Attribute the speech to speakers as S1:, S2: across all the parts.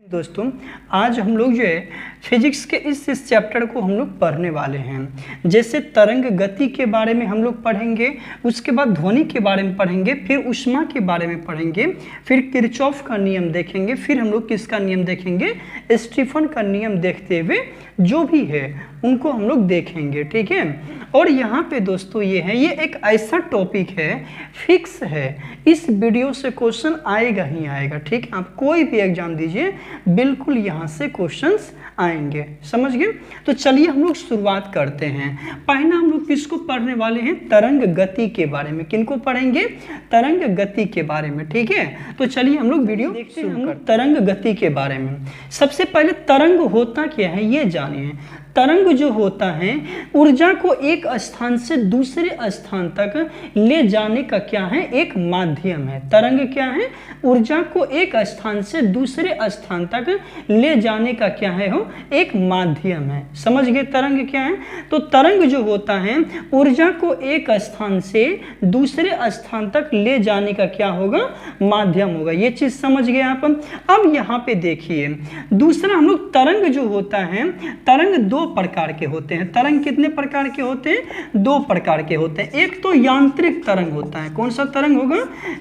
S1: दोस्तों आज हम लोग जो है फिजिक्स के इस चैप्टर को हम लोग पढ़ने वाले हैं। जैसे तरंग गति के बारे में हम लोग पढ़ेंगे, उसके बाद ध्वनि के बारे में पढ़ेंगे, फिर ऊष्मा के बारे में पढ़ेंगे, फिर किरचॉफ का नियम देखेंगे, फिर हम लोग किसका नियम देखेंगे, स्टीफन का नियम देखते हुए जो भी है उनको हम लोग देखेंगे। ठीक है। और यहाँ पे दोस्तों ये एक ऐसा टॉपिक है, फिक्स है, इस वीडियो से क्वेश्चन आएगा ही आएगा। ठीक है। आप कोई भी एग्जाम दीजिए बिल्कुल यहाँ से क्वेश्चंस आएंगे। समझ गए। तो चलिए हम लोग शुरुआत करते हैं। पहला हम लोग किसको पढ़ने वाले हैं, तरंग गति के बारे में। किनको पढ़ेंगे, तरंग गति के बारे में। ठीक है। तो चलिए हम लोग वीडियो देखते हैं। हम लोग तरंग गति के बारे में सबसे पहले तरंग होता क्या है ये जानिए। तरंग जो होता है ऊर्जा को एक स्थान से दूसरे स्थान तक ले जाने का क्या है, एक माध्यम है। तरंग क्या है, ऊर्जा को एक स्थान से दूसरे स्थान तक ले जाने का क्या है, हो एक माध्यम है। समझ गए तरंग क्या है। तो तरंग जो होता है ऊर्जा को एक स्थान से दूसरे स्थान तक ले जाने का क्या होगा, माध्यम होगा। ये चीज समझ गए आप। अब यहाँ पे देखिए दूसरा हम लोग तरंग जो होता है, तरंग दो प्रकार के होते हैं। तरंग कितने प्रकार के होते हैं, दो प्रकार के होते हैं। एक तो यांत्रिक तरंग होता है। कौन सा तरंग होगा,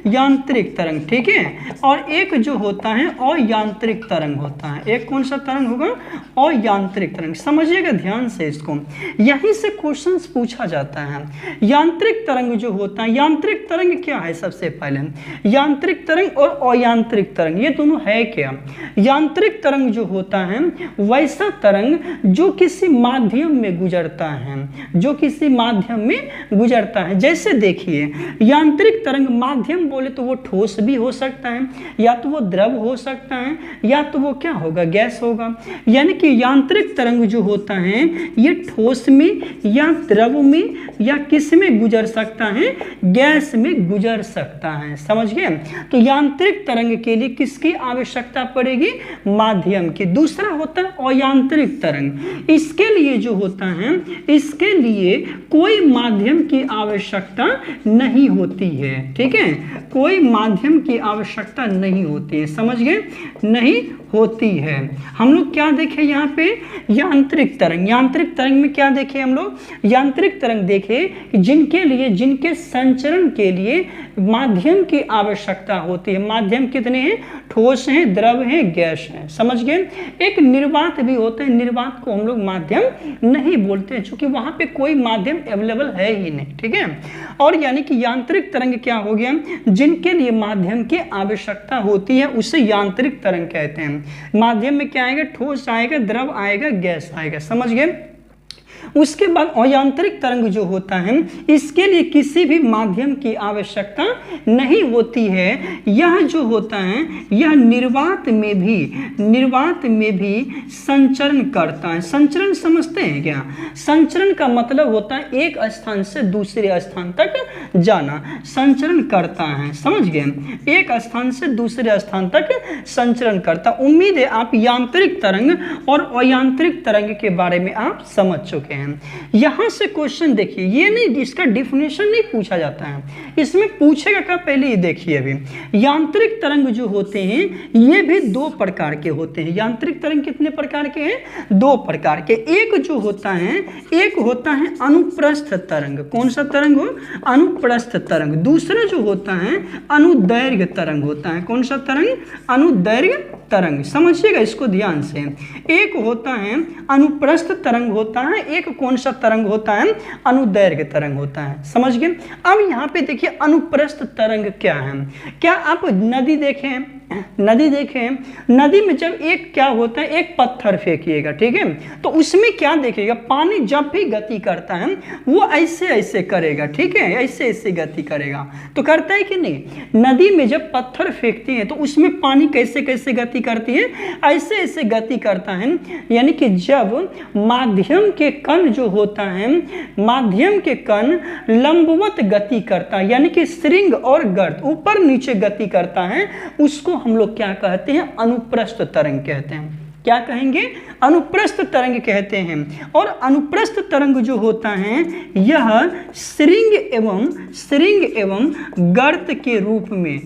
S1: यांत्रिक तरंग। ठीक है। और एक जो होता है अयांत्रिक तरंग होता है। एक कौन सा तरंग होगा, अयांत्रिक तरंग। समझिएगा ध्यान से इसको, यहीं से क्वेश्चंस पूछा जाता है। यांत्रिक तरंग जो होता है, यांत्रिक तरंग क्या है, सबसे पहले यांत्रिक तरंग और अयांत्रिक तरंग ये दोनों है क्या। यांत्रिक तरंग जो होता है वैसा तरंग जो किसी माध्यम में गुजरता है, जो किसी माध्यम में गुजरता है। जैसे देखिए यांत्रिक तरंग माध्यम बोले तो वो ठोस भी हो सकता है, या तो वो द्रव हो सकता है, या तो वो क्या होगा, गैस होगा। यानी कि यांत्रिक तरंग जो होता है ये ठोस में या द्रव में या किस में गुजर सकता है, गैस में गुजर सकता है। समझ गए। तो यांत्रिक तरंग के लिए किसकी आवश्यकता पड़ेगी, माध्यम की। दूसरा होता है अयांत्रिक तरंग। इसके लिए जो होता है, इसके लिए कोई माध्यम की आवश्यकता नहीं होती है। ठीक है। कोई माध्यम की आवश्यकता नहीं होती है। समझ गए, नहीं होती है। हम लोग क्या देखें यहाँ पे, यांत्रिक तरंग। यांत्रिक तरंग में क्या देखें हम लोग, यांत्रिक तरंग देखें जिनके लिए, जिनके संचरण के लिए माध्यम की आवश्यकता होती है। माध्यम कितने हैं, ठोस हैं, द्रव हैं, गैस हैं। समझ गए। एक निर्वात भी होते हैं। निर्वात को हम लोग माध्यम नहीं बोलते हैं क्योंकि वहां पे कोई माध्यम अवेलेबल है ही नहीं। ठीक है। और यानी कि यांत्रिक तरंग क्या हो गया, जिनके लिए माध्यम की आवश्यकता होती है उसे यांत्रिक तरंग कहते हैं। माध्यम में क्या आएगा, ठोस आएगा, द्रव आएगा, गैस आएगा। समझ गए। उसके बाद अयांत्रिक तरंग जो होता है इसके लिए किसी भी माध्यम की आवश्यकता नहीं होती है। यह जो होता है यह निर्वात में भी संचरण करता है। संचरण समझते हैं क्या, संचरण का मतलब होता है एक स्थान से दूसरे स्थान तक जाना, संचरण करता है। समझ गए, एक स्थान से दूसरे स्थान तक संचरण करता। उम्मीद है आप यांत्रिक तरंग और अयांत्रिक तरंग के बारे में आप समझ चुके हैं। यहां से क्वेश्चन देखिए, ये नहीं, इसका डिफिनेशन नहीं पूछा जाता है, इसमें पूछेगा क्या, पहले ये देखिए। अभी यांत्रिक तरंग जो होते हैं ये भी दो प्रकार के होते हैं। यांत्रिक तरंग कितने प्रकार के हैं, दो प्रकार के। एक जो होता है, एक होता है अनुप्रस्थ तरंग। कौन सा तरंग हो, अनुप्रस्थ तरंग। दूसरा जो होता है अनुदैर्घ्य तरंग होता है। कौन सा तरंग, अनुदैर्घ्य तरंग। समझिएगा इसको ध्यान से। एक होता है अनुप्रस्थ तरंग होता है, एक कौन सा तरंग होता है, अनुदैर्घ्य तरंग होता है। समझ गए। अब यहाँ पे देखिए अनुप्रस्थ तरंग क्या है। क्या आप नदी देखें, नदी देखें, नदी में जब एक क्या होता है, एक पत्थर फेंकिएगा, ठीक है, तो उसमें क्या देखिएगा, पानी जब भी गति करता है वो ऐसे ऐसे करेगा। ठीक है, ऐसे ऐसे गति करेगा। तो करता है कि नहीं, नदी में जब पत्थर फेंकते हैं तो उसमें पानी कैसे कैसे गति करती है, ऐसे ऐसे गति करता है। यानी कि जब माध्यम के कण जो होता है, माध्यम के कण लंबवत गति करता है, यानी कि श्रृंग और गर्त ऊपर नीचे गति करता है, उसको हम लोग क्या कहते हैं, अनुप्रस्थ तरंग कहते हैं। क्या कहेंगे, अनुप्रस्थ तरंग कहते हैं। और अनुप्रस्थ तरंग जो होता है यह श्रृंग एवं गर्त के रूप में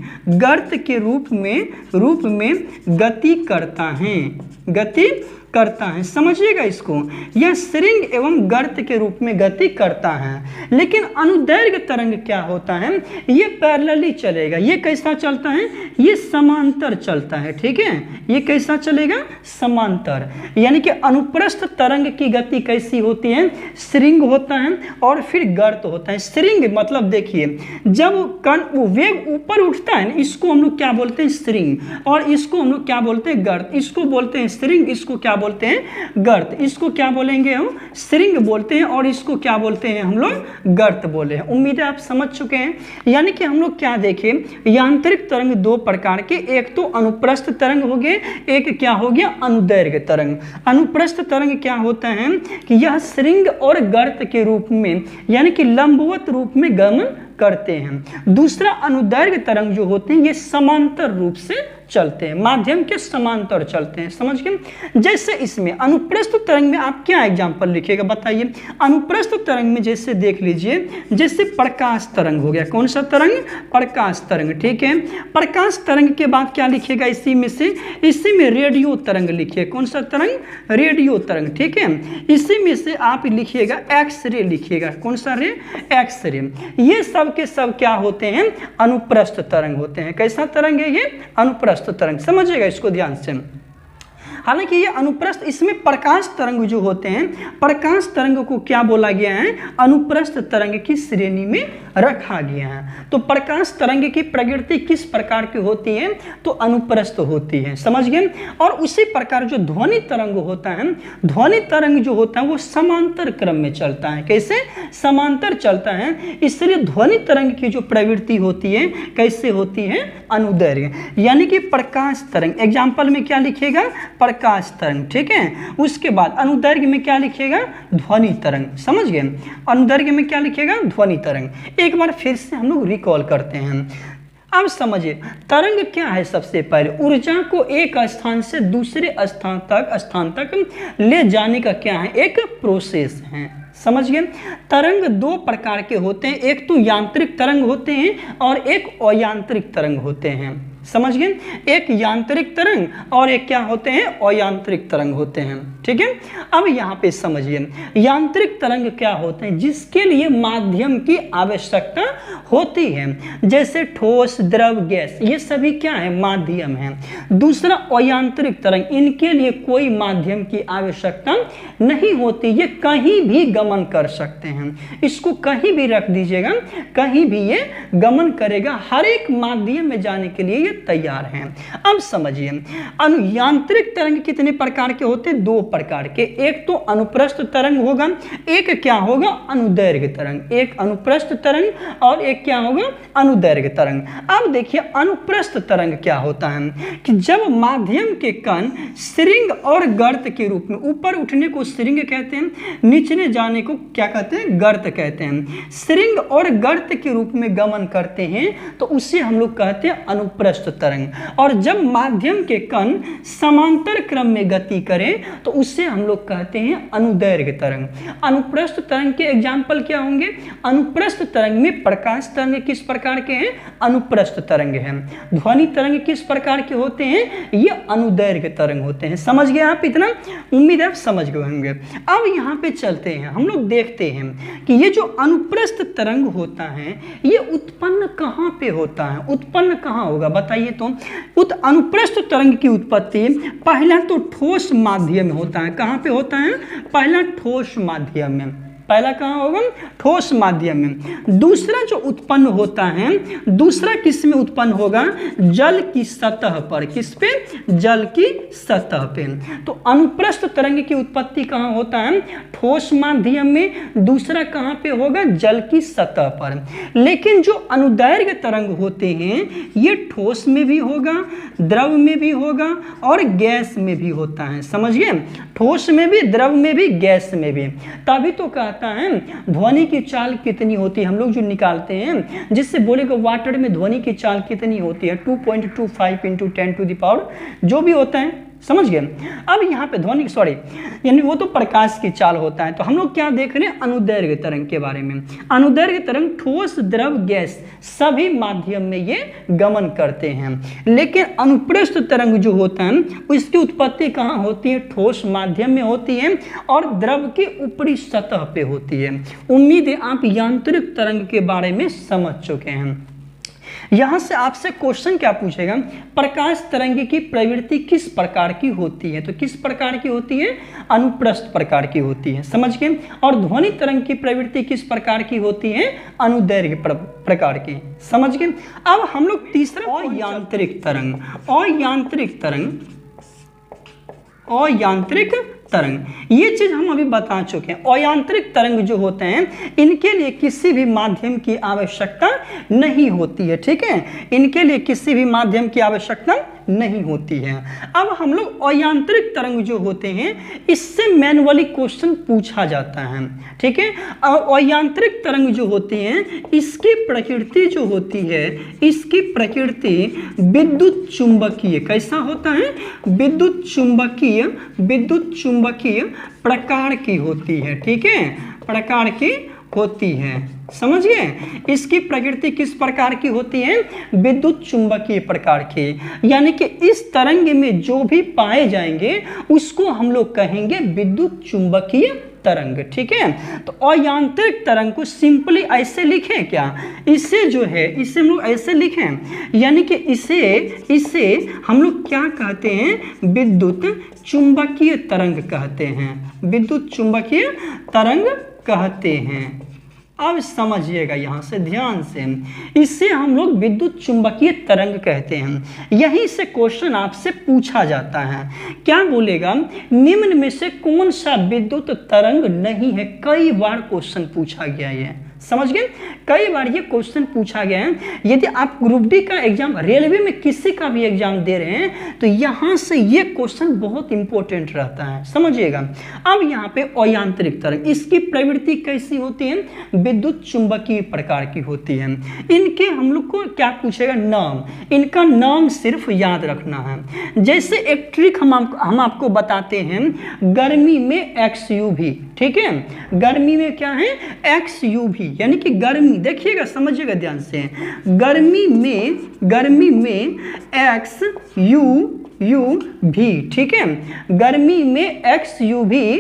S1: गति करता है, समझिएगा इसको, यह श्रृंग एवं गर्त के रूप में गति करता है। लेकिन अनुदैर्घ्य तरंग क्या होता है, ये पैरेलली चलेगा। ये कैसा चलता है, ये समांतर चलता है, ठीक है, ये कैसा चलेगा, समांतर। यानी कि अनुप्रस्थ तरंग की गति कैसी होती है, श्रृंग होता है और फिर गर्त होता है। श्रृंग मतलब देखिए, जब कण वेग ऊपर उठता है इसको हम लोग क्या बोलते हैं, श्रृंग, और इसको हम लोग क्या बोलते हैं, गर्त। इसको बोलते हैं श्रृंग, इसको क्या बोलते हैं, गर्त। इसको क्या बोलेंगे हम, श्रृंग बोलते हैं, और इसको क्या बोलते हैं हम लोग, गर्त बोले हैं। उम्मीद है आप समझ चुके हैं। यानी कि हम लोग क्या देखें, यांत्रिक तरंग दो प्रकार के, एक तो अनुप्रस्थ तरंग हो गए, एक क्या हो गया, अनुदैर्घ्य तरंग। अनुप्रस्थ तरंग क्या होता है कि यह श्रृंग और गर्त के रूप में यानी कि लंबवत रूप में गमन करते हैं। दूसरा अनुदैर्घ्य तरंग जो होते हैं ये समांतर रूप से चलते हैं, माध्यम के समांतर चलते हैं, समझ गए। जैसे इसमें अनुप्रस्थ तरंग में आप क्या एग्जांपल लिखिएगा बताइए। अनुप्रस्थ तरंग में जैसे देख लीजिए, जैसे प्रकाश तरंग हो गया, कौन सा तरंग, प्रकाश तरंग, ठीक है। प्रकाश तरंग के बाद क्या लिखिएगा, इसी में रेडियो तरंग लिखिए, कौन सा तरंग, रेडियो तरंग, ठीक है। इसी में से आप लिखिएगा एक्सरे, लिखिएगा कौन सा रे, एक्सरे। ये सब के सब क्या होते हैं, अनुप्रस्थ तरंग होते हैं। कैसा तरंग है ये, अनुप्रस्थ तरंग, समझिएगा इसको ध्यान से। हालांकि ये अनुप्रस्थ, इसमें प्रकाश तरंग जो होते हैं, प्रकाश तरंग को क्या बोला गया है, अनुप्रस्थ तरंग की श्रेणी में रखा गया है। तो प्रकाश तरंग की प्रकृति किस प्रकार की होती है, तो अनुप्रस्थ होती है, समझ गए। और उसी प्रकार जो ध्वनि तरंग होता है, ध्वनि तरंग जो होता है वो समांतर क्रम में चलता है। कैसे, समांतर चलता है, इसलिए ध्वनि तरंग की जो प्रवृत्ति होती है कैसे होती है, अनुदैर्घ्य। यानी कि प्रकाश तरंग, एग्जाम्पल में क्या लिखिएगा, प्रकाश तरंग, ठीक है। उसके बाद अनुदैर्घ्य में क्या लिखिएगा, ध्वनि तरंग, समझ गए। अनुदैर्घ्य में क्या लिखिएगा, ध्वनि तरंग। एक बार फिर से हम लोग रिकॉल करते हैं। अब समझिए तरंग क्या है। सबसे पहले ऊर्जा को एक स्थान से दूसरे स्थान तक ले जाने का क्या है, एक प्रोसेस है, समझ गए। तरंग दो प्रकार के होते हैं, एक तो यांत्रिक तरंग होते हैं और एक अयांत्रिक तरंग होते हैं, समझ गए। एक यांत्रिक तरंग और एक क्या होते हैं, अयांत्रिक तरंग होते हैं, ठीक है। अब यहाँ पे समझिए यांत्रिक तरंग क्या होते हैं, जिसके लिए माध्यम की आवश्यकता होती है, जैसे ठोस, द्रव, गैस, ये सभी क्या है, माध्यम है। दूसरा अयांत्रिक तरंग, इनके लिए कोई माध्यम की आवश्यकता नहीं होती, ये कहीं भी गमन कर सकते हैं। इसको कहीं भी रख दीजिएगा, कहीं भी ये गमन करेगा, हर एक माध्यम में जाने के लिए तैयार हैं। अब समझिए यांत्रिक तरंग कितने प्रकार के होते हैं, दो प्रकार के। एक तो अनुप्रस्थ तरंग होगा, एक क्या होगा, अनुदैर्घ्य तरंग। एक अनुप्रस्थ तरंग और एक क्या होगा, अनुदैर्घ्य तरंग। अब देखिए अनुप्रस्थ तरंग क्या होता है कि जब माध्यम के कण श्रृंग और गर्त के रूप में, ऊपर उठने को श्रृंग कहते हैं, नीचे जाने को क्या कहते हैं, गर्त कहते हैं। श्रृंग और गर्त के रूप में गमन करते हैं तो उसे हम लोग कहते हैं अनुप्रस्थ तरंग। और जब माध्यम के कण समांतर क्रम में गति करें तो उससे हम लोग कहते हैं अनुदैर्घ्य तरंग। अनुप्रस्थ तरंग के एग्जाम्पल क्या होंगे, अनुप्रस्थ तरंग में प्रकाश तरंग किस प्रकार के हैं, अनुप्रस्थ तरंग हैं। ध्वनि तरंग किस प्रकार के होते हैं, ये अनुदैर्घ्य तरंग होते हैं। समझ गए आप इतना, उम्मीद आप समझ गए होंगे। अब यहाँ पे चलते हैं, हम लोग देखते हैं कि ये जो अनुप्रस्थ तरंग होता है ये उत्पन्न कहाँ पे होता है, उत्पन्न कहाँ होगा बताइए। तो अनुप्रस्थ तरंग की उत्पत्ति पहला तो ठोस माध्यम में होता है। कहाँ पे होता है, पहला ठोस माध्यम में, पहला कहाँ होगा, ठोस माध्यम में। दूसरा जो उत्पन्न होता है, दूसरा किस में उत्पन्न होगा, जल की सतह पर। किस पे, जल की सतह पे। तो अनुप्रस्थ तरंग की उत्पत्ति कहाँ होता है, ठोस माध्यम में। दूसरा कहाँ पे होगा, जल की सतह पर। लेकिन जो अनुदैर्घ्य तरंग होते हैं ये ठोस में भी होगा, द्रव में भी होगा और गैस में भी होता है, समझिए। ठोस में भी, द्रव में भी, गैस में भी। तभी तो कहता है ध्वनि की चाल कितनी होती है, हम लोग जो निकालते हैं, जिससे बोलेगा वाटर में ध्वनि की चाल कितनी होती है, 2.25 × 10⁻, जो भी होता है समझ गए। अब यहाँ पे ध्वनि यानी वो तो प्रकाश की चाल होता है, तो हम लोग क्या देख रहे हैं, अनुदैर्घ्य तरंग के बारे में। अनुदैर्घ्य तरंग ठोस, द्रव, गैस सभी माध्यम में ये गमन करते हैं। लेकिन अनुप्रस्थ तरंग जो होता है उसकी उत्पत्ति कहाँ होती है, ठोस माध्यम में होती है और द्रव के ऊपरी सतह पे होती है। उम्मीद है आप यांत्रिक तरंग के बारे में समझ चुके हैं। यहां से आपसे क्वेश्चन क्या पूछेगा, प्रकाश तरंग की प्रवृत्ति किस प्रकार की होती है, तो किस प्रकार की होती है, अनुप्रस्थ प्रकार की होती है, समझ गए। और ध्वनि तरंग की प्रवृत्ति किस प्रकार की होती है, अनुदैर्घ्य प्रकार की, समझ गए। अब हम लोग तीसरा अयांत्रिक तरंग, अयांत्रिक तरंग, अयांत्रिक तरंग, ये चीज हम अभी बता चुके हैं। अयांत्रिक तरंग जो होते हैं इनके लिए किसी भी माध्यम की आवश्यकता नहीं होती है, ठीक है, इनके लिए किसी भी माध्यम की आवश्यकता नहीं होती है। अब हम लोग अयांत्रिक तरंग जो होते हैं इससे मैनुअली क्वेश्चन पूछा जाता है, ठीक है। अयांत्रिक तरंग जो होती हैं इसकी प्रकृति जो होती है, इसकी प्रकृति विद्युत चुंबकीय, कैसा होता है, विद्युत चुंबकीय, विद्युत चुंबकीय प्रकार की होती है, ठीक है, प्रकार की होती है, समझ गए। इसकी प्रकृति किस प्रकार की होती है, विद्युत चुंबकीय प्रकार की, यानी कि इस तरंग में जो भी पाए जाएंगे उसको हम लोग कहेंगे विद्युत चुंबकीय तरंग, ठीक है। तो अयांत्रिक तरंग को सिंपली ऐसे लिखें क्या, इसे जो है इसे हम लोग ऐसे लिखें, यानी कि इसे हम लोग क्या कहते हैं, विद्युत चुंबकीय तरंग कहते हैं, विद्युत चुंबकीय तरंग कहते हैं। अब समझिएगा यहां से ध्यान से, इसे हम लोग विद्युत चुंबकीय तरंग कहते हैं। यहीं से क्वेश्चन आपसे पूछा जाता है, क्या बोलेगा, निम्न में से कौन सा विद्युत तरंग नहीं है। कई बार क्वेश्चन पूछा गया है, समझ गए, कई बार ये क्वेश्चन पूछा गया है। यदि आप ग्रुप डी का एग्जाम, रेलवे में किसी का भी एग्जाम दे रहे हैं तो यहां से ये क्वेश्चन बहुत इंपॉर्टेंट रहता है, समझिएगा। अब यहाँ पे अयांत्रिक तरंग, इसकी प्रवृत्ति कैसी होती है, विद्युत चुंबकीय प्रकार की होती है। इनके हम लोग को क्या पूछेगा, नाम, इनका नाम सिर्फ याद रखना है। जैसे एक ट्रिक हम आपको बताते हैं, गर्मी में XUV, ठीक है, गर्मी में क्या है, XUV, यानी कि गर्मी, देखिएगा समझिएगा ध्यान से, गर्मी में XUV, ठीक है, गर्मी में XUV,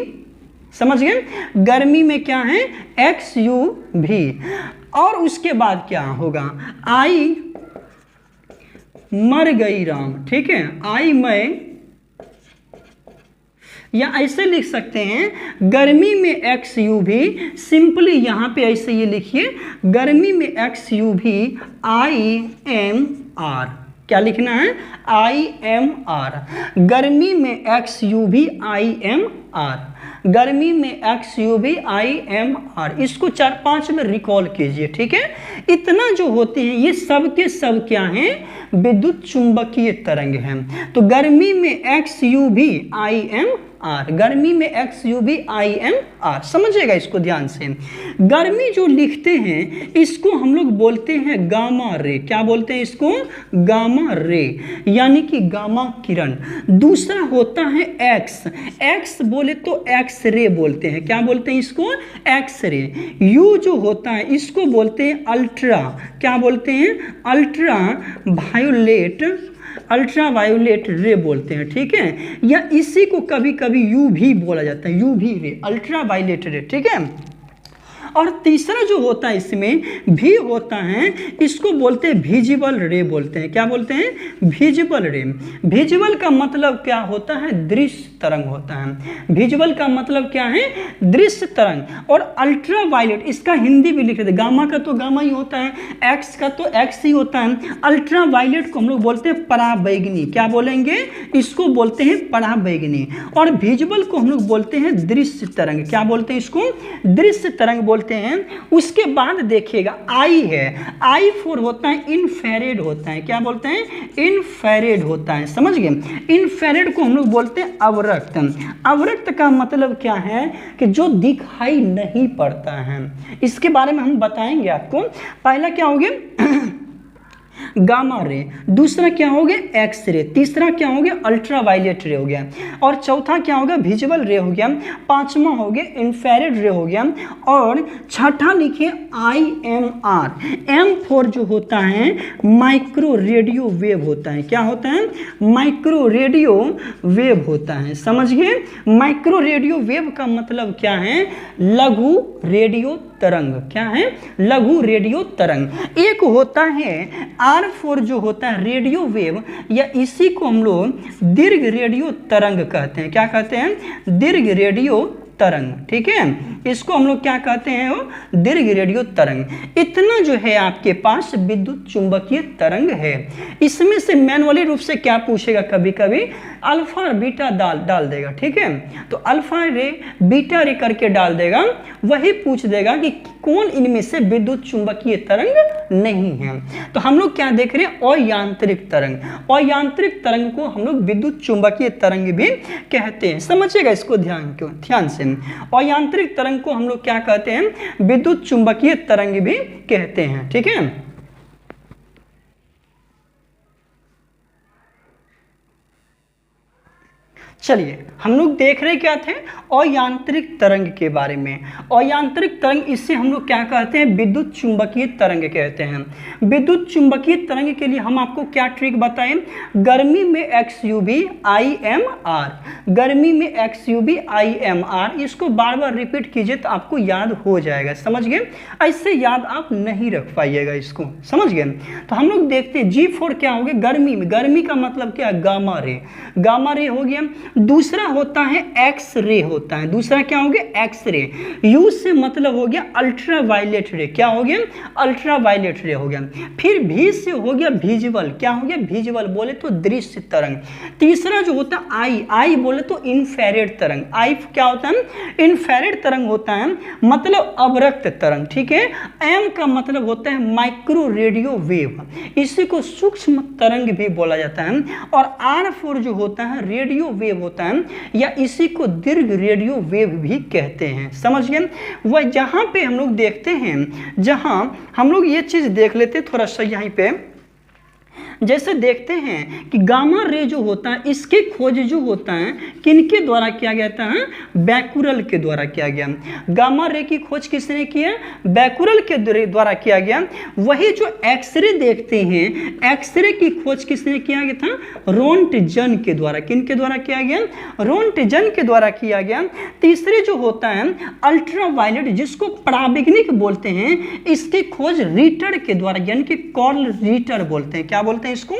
S1: समझ गए, गर्मी में क्या है, XUV। और उसके बाद क्या होगा, आई मर गई राम, ठीक है, आई मैं, या ऐसे लिख सकते हैं, गर्मी में XUV, सिंपली यहां पे ऐसे ये लिखिए, गर्मी में XUV IMR, क्या लिखना है, IMR, गर्मी में XUV IMR, गर्मी में XUV IMR, इसको 4-5 में रिकॉल कीजिए, ठीक है। इतना जो होते हैं ये सब के सब क्या हैं, विद्युत चुंबकीय तरंग हैं। तो गर्मी में XUV IMR, गर्मी में XUV IMR, समझिएगा इसको ध्यान से। गर्मी जो लिखते हैं इसको हम लोग बोलते हैं गामा रे, क्या बोलते हैं इसको, गामा रे, यानी कि गामा किरण। दूसरा होता है एक्स बोले तो एक्स रे बोलते हैं, क्या बोलते हैं इसको, एक्स रे। यू जो होता है इसको बोलते हैं अल्ट्रा, क्या बोलते हैं, अल्ट्रा वायोलेट रे बोलते हैं, ठीक है, या इसी को कभी कभी यू भी बोला जाता है, यू भी रे, अल्ट्रा वायोलेट रे, ठीक है। और तीसरा जो होता है इसमें भी होता है, इसको बोलते हैं विजिबल रे बोलते हैं, क्या बोलते हैं, विजिबल रे। विजिबल का मतलब क्या होता है, दृश्य तरंग होता है। विजिबल का मतलब क्या है, दृश्य तरंग। और अल्ट्रा वायलेट, इसका हिंदी भी लिख देते, गामा का तो गामा ही होता है, एक्स का तो एक्स ही होता है। अल्ट्रा वायलेट को हम लोग बोलते हैं पराबैंगनी, क्या बोलेंगे, इसको बोलते हैं पराबैंगनी। और विजिबल को हम लोग बोलते हैं दृश्य तरंग, क्या बोलते हैं इसको, दृश्य तरंग बोलते हैं। उसके बाद देखिएगा आई है, आई फॉर होता है इनफ्रारेड होता है, क्या बोलते हैं, इनफ्रारेड होता है, समझ गए। इनफ्रारेड को हम लोग बोलते हैं अवरक्त। अवरक्त का मतलब क्या है कि जो दिखाई नहीं पड़ता है, इसके बारे में हम बताएंगे आपको। पहला क्या हो गया, गामा रे, दूसरा क्या हो गया एक्स रे, तीसरा क्या हो गया अल्ट्रावायलेट रे हो गया, और चौथा क्या हो गया विजिबल रे हो गया, पांचवा हो गया इंफ्रारेड रे हो गया, और छठा लिखिए IMR। M4 जो होता है माइक्रो रेडियो वेव होता है। क्या होता है? माइक्रो रेडियो वेव होता है। समझ गए? माइक्रो रेडियो वेव का मतलब क्या है? लघु रेडियो तरंग। क्या है? लघु रेडियो तरंग। एक होता है R4 जो होता है रेडियो वेव, या इसी को हम लोग दीर्घ रेडियो तरंग कहते हैं। क्या कहते हैं? दीर्घ रेडियो तरंग। ठीक है, इसको हम लोग क्या कहते हैं? वो दीर्घ रेडियो तरंग। इतना जो है आपके पास विद्युत चुंबकीय तरंग है। इसमें से मैनुअली रूप से क्या पूछेगा, कभी कभी अल्फा और बीटा डाल देगा। ठीक है, तो अल्फा रे बीटा रे करके डाल देगा, वही पूछ देगा कि कौन इनमें से विद्युत चुंबकीय तरंग नहीं है। तो हम लोग क्या देख रहे हैं? अयांत्रिक तरंग। अयांत्रिक तरंग को हम लोग विद्युत चुंबकीय तरंग भी कहते हैं। समझिएगा इसको ध्यान से। अयांत्रिक तरंग को हम लोग क्या कहते हैं? विद्युत चुंबकीय तरंग भी कहते हैं। ठीक है, चलिए हम लोग देख रहे क्या थे? अयांत्रिक तरंग के बारे में। अयांत्रिक तरंग, इससे हम लोग क्या कहते हैं? विद्युत चुंबकीय तरंग कहते हैं। विद्युत चुंबकीय तरंग के लिए हम आपको क्या ट्रिक बताएं? गर्मी में XUV IMR, गर्मी में XUV IMR, इसको बार बार रिपीट कीजिए तो आपको याद हो जाएगा। समझ गए? ऐसे याद आप नहीं रख पाइएगा इसको। समझ गए? तो हम लोग देखते हैं G4 क्या हो गया? गर्मी में। गर्मी का मतलब क्या है? Gamma ray. गामा रे हो गया। दूसरा होता है एक्स रे होता है। दूसरा क्या हो गया? X ray. यू से मतलब हो गया अल्ट्रावायलेट रे। क्या हो गया? अल्ट्रावायलेट रे हो गया। फिर भी से हो गया विजिबल। क्या हो गया? विजिबल बोले तो दृश्य तरंग। तीसरा जो होता है आई बोले तो इंफ्रारेड तरंग। आई क्या होता है? इंफ्रारेड तरंग होता है, मतलब अवरक्त तरंग। ठीक है, एम का मतलब होता है माइक्रो रेडियो वेव, इसी को सूक्ष्म तरंग भी बोला जाता है। और R4 जो होता है रेडियो वेव होता है, या इसी को दीर्घ रेडियो वेव भी कहते हैं। समझ गए? वह जहां पे हम लोग देखते हैं, जहां हम लोग ये चीज देख लेते हैं थोड़ा सा यहीं पे, जैसे देखते हैं कि गामा रे जो होता है, इसके खोज जो होता है किनके द्वारा किया गया था? बैकुरल के द्वारा किया गया। गामा रे की खोज किसने किया? बैकुरल के द्वारा किया गया। वही जो एक्सरे देखते हैं, एक्सरे की खोज किसने किया गया था? रोंटजन के द्वारा। किनके द्वारा किया गया? रोंटजन के द्वारा किया गया। तीसरे जो होता है अल्ट्रावायलेट, जिसको पराबैंगनी बोलते हैं, इसकी खोज रीटर के द्वारा, यानी कि कार्ल रीटर बोलते हैं। क्या बोलते हैं इसको?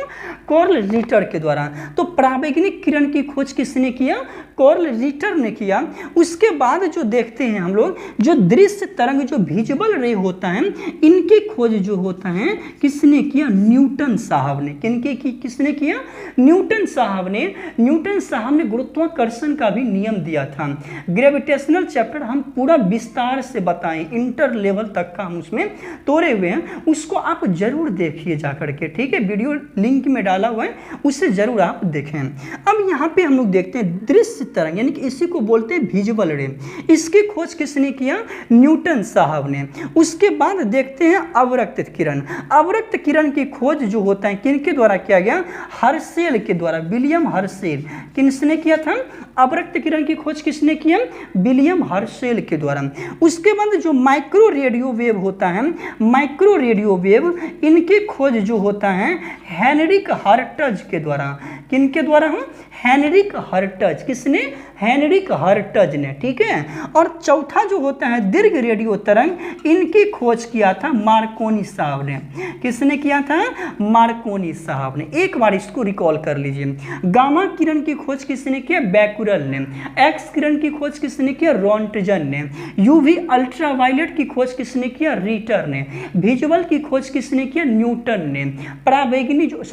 S1: कार्ल रीटर के द्वारा। तो पराबैंगनिक किरण की खोज किसने किया? कार्ल रीटर ने किया। उसके बाद जो देखते हैं हम लोग, जो दृश्य तरंग, जो विजिबल रे होता है, इनकी खोज जो होता है किसने किया? न्यूटन साहब ने। किसने किया? न्यूटन साहब ने। न्यूटन साहब ने गुरुत्वाकर्षण का भी नियम दिया था। ग्रेविटेशनल चैप्टर हम पूरा विस्तार से बताएं, इंटर लेवल तक का हम उसमें तोड़े हुए हैं, उसको आप जरूर देखिए जाकर के। ठीक है, वीडियो लिंक में डाला हुआ है, उससे जरूर आप देखें। अब यहाँ पे हम लोग देखते हैं दृश्य तरंग, यानी कि इसी को बोलते हैं विजिबल रे। इसकी खोज किसने किया? न्यूटन साहब ने। उसके बाद देखते हैं अवरक्त किरण। अवरक्त किरण की खोज जो होता है किनके द्वारा किया गया? हर्शेल के द्वारा, विलियम हर्शेल। किसने किया था? अवरक्त किरण की खोज किसने किया? विलियम हर्शेल के द्वारा। उसके बाद जो माइक्रो रेडियो वेव होता है, माइक्रो रेडियो वेव, इनकी खोज जो होता है हेनरिक हर्टज के द्वारा। किनके द्वारा? Heinrich Hertz. किसने? हेनरिक हर्टज ने। ठीक है, और चौथा जो होता है दीर्घ रेडियो तरंग, इनकी खोज किया था मार्कोनी साहब ने। किसने किया था? मार्कोनी साहब ने। एक बार इसको रिकॉल कर लीजिए। गामा किरण की खोज किसने किया? बैकुरल ने। एक्स किरण की खोज किसने किया? रोंटजन ने। यूवी अल्ट्रावायलेट की खोज किसने किया? रीटर ने। विजुअल की खोज किसने किया? न्यूटन ने। पराबैंगनी जो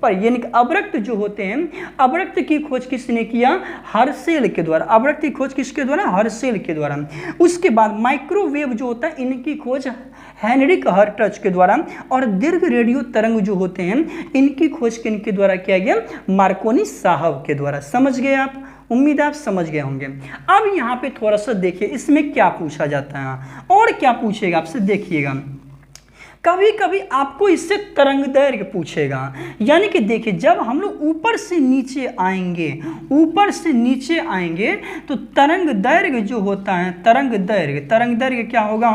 S1: यानी अवरक्त जो होते हैं, अवरक्त की खोज किसने किया? हर्शेल के द्वारा। अवरक्त की खोज किसके द्वारा? हर्शेल के द्वारा। उसके बाद माइक्रोवेव जो होता है, इनकी खोज हेनरिक हर्टज के द्वारा। और दीर्घ रेडियो तरंग जो होते हैं, इनकी खोज किनके द्वारा किया गया? मार्कोनी साहब के द्वारा। समझ गए आप? उम्मीद आप समझ गए होंगे। अब यहाँ पे थोड़ा सा देखिए इसमें क्या पूछा जाता है और क्या पूछेगा आपसे, देखिएगा। कभी कभी आपको इससे तरंग दैर्घ्य पूछेगा। यानी कि देखिए, जब हम लोग ऊपर से नीचे आएंगे, ऊपर से नीचे आएंगे तो तरंग दैर्घ्य जो होता है, तरंग दैर्घ्य क्या होगा,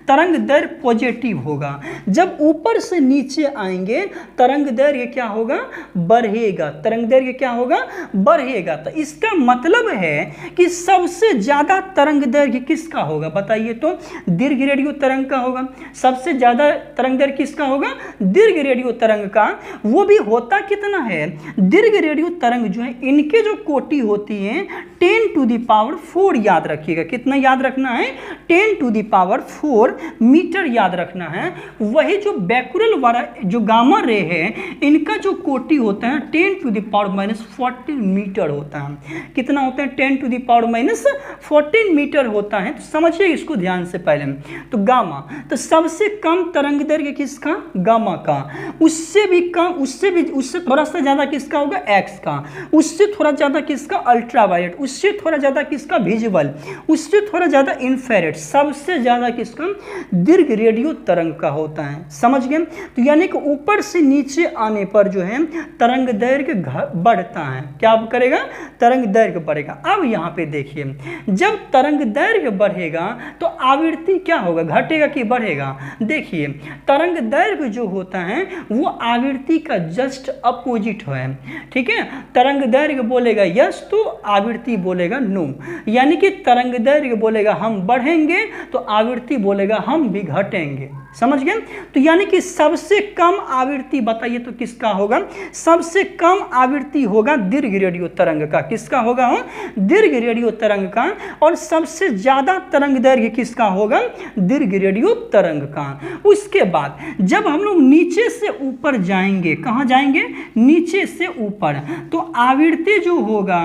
S1: तरंग दैर्घ्य पॉजिटिव होगा। जब ऊपर से नीचे आएंगे तरंग दैर्घ्य क्या होगा, बढ़ेगा। तरंग दैर्घ्य क्या होगा, बढ़ेगा। तो इसका मतलब है कि सबसे ज्यादा तरंग दैर्घ्य किसका होगा, बताइए तो? दीर्घ रेडियो तरंग का होगा। सबसे ज्यादा तरंग दैर्घ्य किसका होगा, दीर्घ रेडियो तरंग का। वो भी होता कितना है, दीर्घ रेडियो तरंग जो है इनके जो कोटि होती है 10⁴ याद रखिएगा। कितना याद रखना है, 10⁴ मीटर याद रखना है। वही जो बैकुरल वाला जो गामा रे है इनका जो कोटि होता है 10⁻⁻14 मीटर होता है। कितना होता है, 10⁻⁻14 मीटर होता है। तो समझिए इसको ध्यान से पहले। तो गामा, तो सबसे कम तरंग दैर्घ्य किसका, गामा का। उससे भी कम, उससे थोड़ा सा ज्यादा किसका होगा, एक्स का। उससे थोड़ा ज्यादा किसका, अल्ट्रावायलेट। उससे थोड़ा ज्यादा किसका, विजिबल। उससे थोड़ा ज्यादा इंफ्रारेड। सबसे ज्यादा किसका, दीर्घ रेडियो तरंग का होता है। समझ गए? तो यानी कि ऊपर से नीचे आने पर जो है तरंग दैर्घ्य बढ़ता है। क्या करेगा, तरंग दैर्घ्य बढ़ेगा। अब यहाँ पे देखिए, जब तरंग दैर्घ्य बढ़ेगा तो आवृत्ति क्या होगा, घटेगा कि बढ़ेगा? देखिए, तरंग दैर्घ्य जो होता है वो आवृत्ति का जस्ट अपोजिट है। ठीक है, तरंग दैर्घ्य बोलेगा यस तो आवृत्ति बोलेगा नो। यानी कि तरंग दैर्घ्य बोलेगा हम बढ़ेंगे तो आवृत्ति बोलेगा हम भी घटेंगे। समझ गए? तो यानी कि सबसे कम आवृत्ति बताइए तो किसका होगा, सबसे कम आवृत्ति होगा दीर्घ रेडियो तरंग का। किसका होगा, दीर्घ रेडियो तरंग का। और सबसे ज्यादा तरंग दैर्घ्य किसका होगा, दीर्घ रेडियो तरंग का। उसके बाद जब हम लोग नीचे से ऊपर जाएंगे, कहां जाएंगे, नीचे से ऊपर, तो आवृत्ति जो होगा,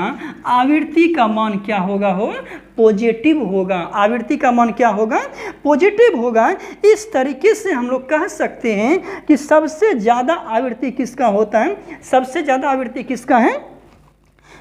S1: आवृत्ति का मान क्या होगा, पॉजिटिव होगा। आवृत्ति का मान क्या होगा, पॉजिटिव होगा। इस तरीके से हम लोग कह सकते हैं कि सबसे ज्यादा आवृत्ति किसका होता है, सबसे ज्यादा आवृत्ति किसका है,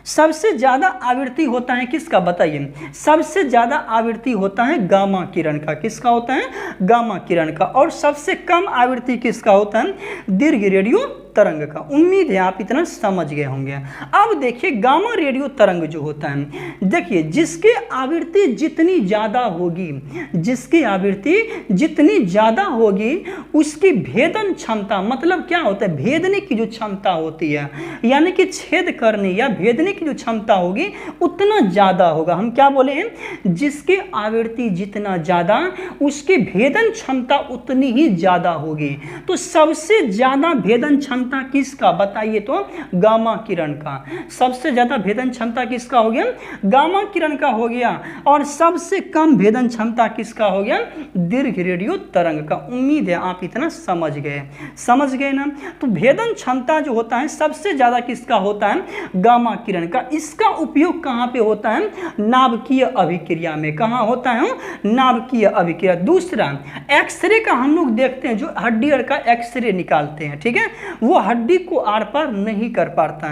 S1: सबसे ज्यादा आवृत्ति होता है किसका, बताइए? सबसे ज्यादा आवृत्ति होता है गामा किरण का। किसका होता है, गामा किरण का। और सबसे कम आवृत्ति किसका होता है, दीर्घ रेडियो तरंग का। उम्मीद है आप इतना समझ गए होंगे। अब देखिए, गामा रेडियो तरंग जो होता है, देखिए जिसकी आवृत्ति जितनी ज्यादा होगी, जिसकी आवृत्ति जितनी ज्यादा होगी उसकी भेदन क्षमता, मतलब क्या होता है, भेदने की जो क्षमता होती है, यानी कि छेद करने या भेदने की जो क्षमता होगी उतना ज्यादा होगा। हम क्या बोले हैं, जिसकी आवृत्ति जितना ज्यादा उसकी भेदन क्षमता उतनी ही ज्यादा होगी। तो सबसे ज्यादा भेदन क्षमता किसका, बताइए तो? गामा किरण का। सबसे ज्यादा भेदन क्षमता किसका हो गया, गामा किरण का हो गया। और सबसे कम भेदन क्षमता किसका हो गया, दीर्घ रेडियो तरंग का। उम्मीद है आप इतना समझ गए ना। तो भेदन क्षमता जो होता है सबसे ज्यादा किसका होता है, गामा किरण का। इसका उपयोग कहां पे होता है, नाभिकीय अभिक्रिया में। कहां होता है, नाभिकीय अभिक्रिया। दूसरा, एक्सरे का हम लोग देखते हैं, जो हड्डी का एक्सरे निकालते हैं, ठीक है, वो हड्डी को आर पार नहीं कर पाता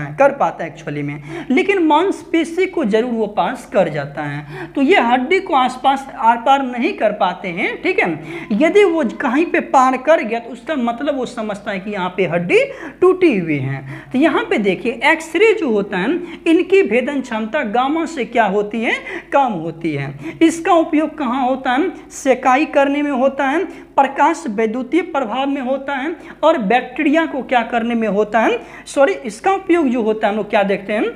S1: है एक्चुअली में, लेकिन मांसपेशी को जरूर वो पास कर जाता है। तो ये हड्डी को आसपास आर पार नहीं कर पाते हैं, ठीक है। यदि वो कहीं पे पार कर गया तो उसका मतलब वो समझता है कि यहाँ पे हड्डी टूटी हुई है। तो यहाँ पे देखिए, एक्सरे जो होता है इनकी भेदन क्षमता गामा से क्या होती है, कम होती है। इसका उपयोग कहाँ होता है, सेकाई करने में होता है, प्रकाश वैद्युतीय प्रभाव में होता है, और बैक्टीरिया को क्या करने में होता है, इसका उपयोग जो होता है हम लोग क्या देखते हैं,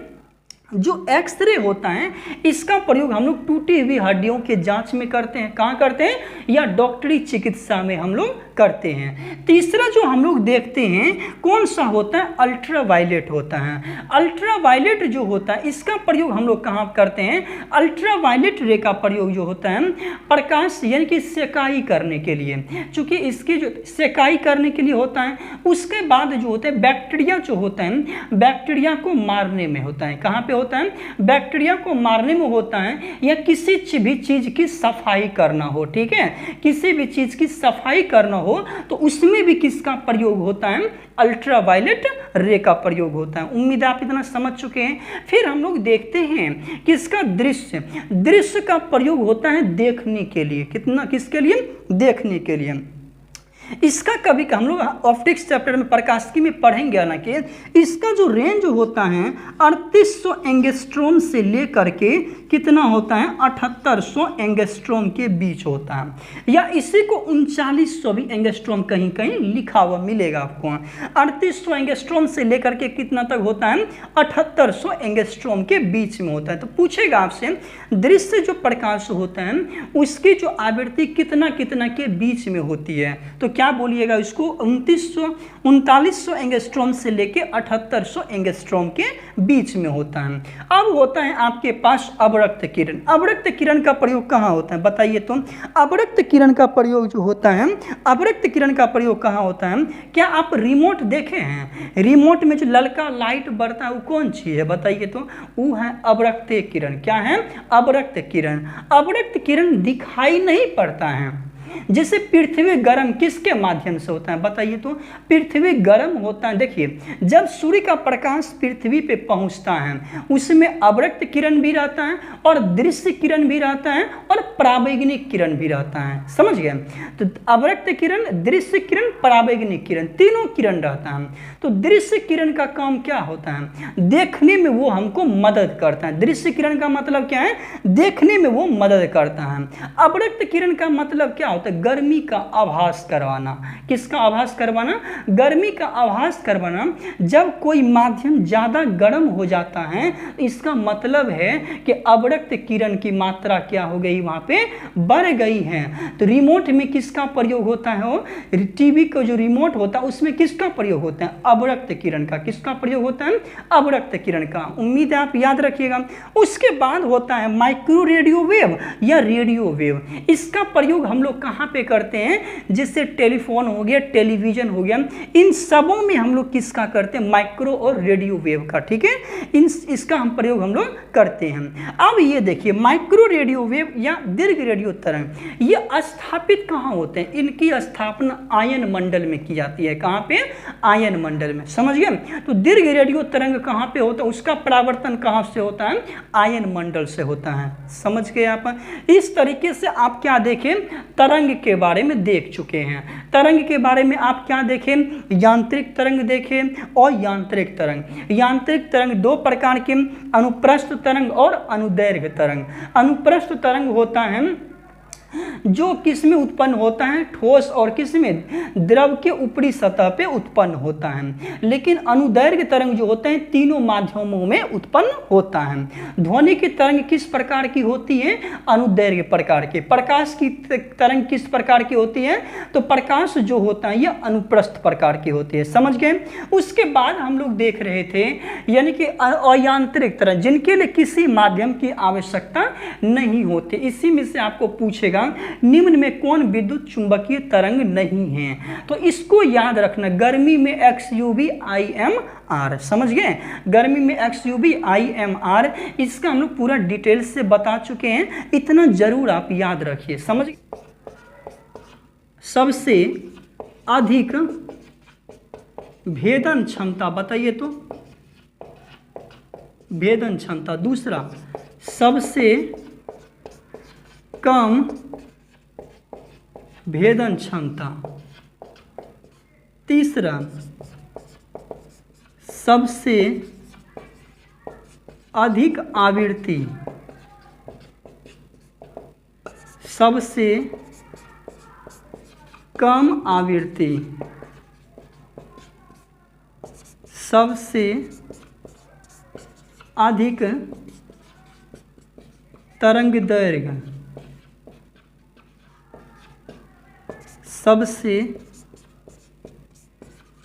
S1: जो एक्सरे होता है इसका प्रयोग हम लोग टूटी हुई हड्डियों के जांच में करते हैं। कहाँ करते हैं, या डॉक्टरी चिकित्सा में हम लोग करते हैं। तीसरा जो हम लोग देखते हैं कौन सा होता है, अल्ट्रावायलेट होता है। अल्ट्रावायलेट जो होता है इसका प्रयोग हम लोग कहाँ करते हैं, अल्ट्रावायलेट रे का प्रयोग जो होता है प्रकाश यानी कि सेकाई करने के लिए, चूंकि इसकी जो सेकाई करने के लिए होता है। उसके बाद जो होता है बैक्टीरिया जो होता है, बैक्टीरिया को मारने में होता है। कहाँ पे होता है, बैक्टीरिया को मारने में होता है, या किसी भी चीज की सफाई करना हो, ठीक है, किसी भी चीज की सफाई करना हो तो उसमें भी किसका प्रयोग होता है, अल्ट्रावायलेट रे का प्रयोग होता है। उम्मीद है आप इतना समझ चुके हैं। फिर हम लोग देखते हैं किसका, दृश्य का प्रयोग होता है देखने के लिए। कितना, किसके लिए, देखने के लिए। इसका कभी हम लोग ऑप्टिक्स चैप्टर में प्रकाशिकी में पढ़ेंगे ना कि इसका जो रेंज होता है 3800 एंगस्ट्रोम से लेकर के कितना होता है 7800 एंगस्ट्रोम के बीच होता है, या इसी को 3900 भी एंगस्ट्रोम कहीं कहीं लिखा हुआ मिलेगा आपको। 3800 एंगस्ट्रोम से लेकर के कितना तक होता है 7800 एंगस्ट्रोम के बीच में होता है। तो पूछेगा आपसे दृश्य जो प्रकाश होता है उसकी जो आवृत्ति कितना कितना के बीच में होती है, तो क्या बोलिएगा इसको 3900 एंगस्ट्रोम से लेके 7800 एंगस्ट्रोम के बीच में होता है। अब होता है आपके पास अवरक्त किरण। अवरक्त किरण का प्रयोग कहाँ होता है बताइए तो। अवरक्त किरण का प्रयोग जो होता है, अवरक्त किरण का प्रयोग कहाँ होता है? क्या आप रिमोट देखे हैं? रिमोट में जो ललका लाइट बढ़ता है वो कौन चीज है बताइए तो? वो है अवरक्त किरण। क्या है? अवरक्त किरण। अवरक्त किरण दिखाई नहीं पड़ता है। जैसे पृथ्वी गर्म किसके माध्यम से होता है बताइए तो? पृथ्वी गर्म होता है। देखिए जब सूर्य का प्रकाश पृथ्वी पे पहुंचता है उसमें अवरक्त किरण भी रहता है और दृश्य किरण भी रहता है और परावैंगनिक किरण भी रहता है। समझ गए? तो अवरक्त किरण, दृश्य किरण, परावैंगनिक किरण, तीनों किरण रहता है। तो दृश्य किरण का काम क्या होता है? देखने में वो हमको मदद करता है। दृश्य किरण का मतलब क्या है? देखने में वो मदद करता है। अवरक्त किरण का मतलब क्या होता है? गर्मी का आभास करवाना। किसका आभास करवाना? गर्मी का आभास करवाना। जब कोई माध्यम ज्यादा गर्म हो जाता है इसका मतलब है कि अवरक्त किरण की मात्रा क्या हो गई, वहां पे बढ़ गई है। तो रिमोट में किसका प्रयोग होता है? वो टीवी का जो रिमोट होता है उसमें किसका प्रयोग होता है? अवरक्त किरण का। किसका प्रयोग होता है? अवरक्त किरण का। उम्मीद है आप याद रखिएगा। उसके बाद होता है माइक्रो रेडियो वेव या रेडियो वेव। इसका प्रयोग हम लोग कहाँ पे करते हैं? जैसे टेलीफोन हो गया, टेलीविजन हो गया, इन सबों में हम लोग किसका करते हैं? माइक्रो और रेडियो वेव का। ठीक है, इसका हम प्रयोग हम लोग करते हैं। अब ये देखिए माइक्रो रेडियो वेव या दीर्घ रेडियो तरंग ये स्थापित कहाँ होते हैं? इनकी स्थापना आयन मंडल में की जाती है। कहाँ पे? आयन मंडल में। समझ गए? तो दीर्घ रेडियो तरंग कहाँ पे होता है? उसका परावर्तन कहाँ से होता है? आयन मंडल से होता है। समझ गए आप? इस तरीके से आप क्या देखें? तरंग के बारे में देख चुके हैं। तरंग के बारे में आप क्या देखें? यांत्रिक तरंग देखें और यांत्रिक तरंग। यांत्रिक तरंग दो प्रकार के, अनुप्रस्थ तरंग और अनुदैर्घ्य तरंग। अनुप्रस्थ तरंग होता है जो किस में उत्पन्न होता है? ठोस और किस में? द्रव के ऊपरी सतह पे उत्पन्न होता है। लेकिन अनुदैर्घ्य तरंग जो होते हैं तीनों माध्यमों में उत्पन्न होता है। ध्वनि की तरंग किस प्रकार की होती है? अनुदैर्घ्य प्रकार के। प्रकाश की तरंग किस प्रकार की होती है? तो प्रकाश जो होता है यह अनुप्रस्थ प्रकार की होती है। समझ गए? उसके बाद हम लोग देख रहे थे यानी कि अयांत्रिक तरंग, जिनके लिए किसी माध्यम की आवश्यकता नहीं होती। इसी में से आपको पूछेगा निम्न में कौन विद्युत चुंबकीय तरंग नहीं है? तो इसको याद रखना, गर्मी में XUV IMR। समझ गए? गर्मी में XUV IMR, इसका हम लोग पूरा डिटेल से बता चुके हैं, इतना जरूर आप याद रखिए। समझ? सबसे अधिक भेदन क्षमता बताइए तो? भेदन क्षमता। दूसरा सबसे कम भेदन क्षमता। तीसरा सबसे अधिक आवृत्ति। सबसे कम आवृत्ति। सबसे अधिक तरंग दैर्घ्य। सबसे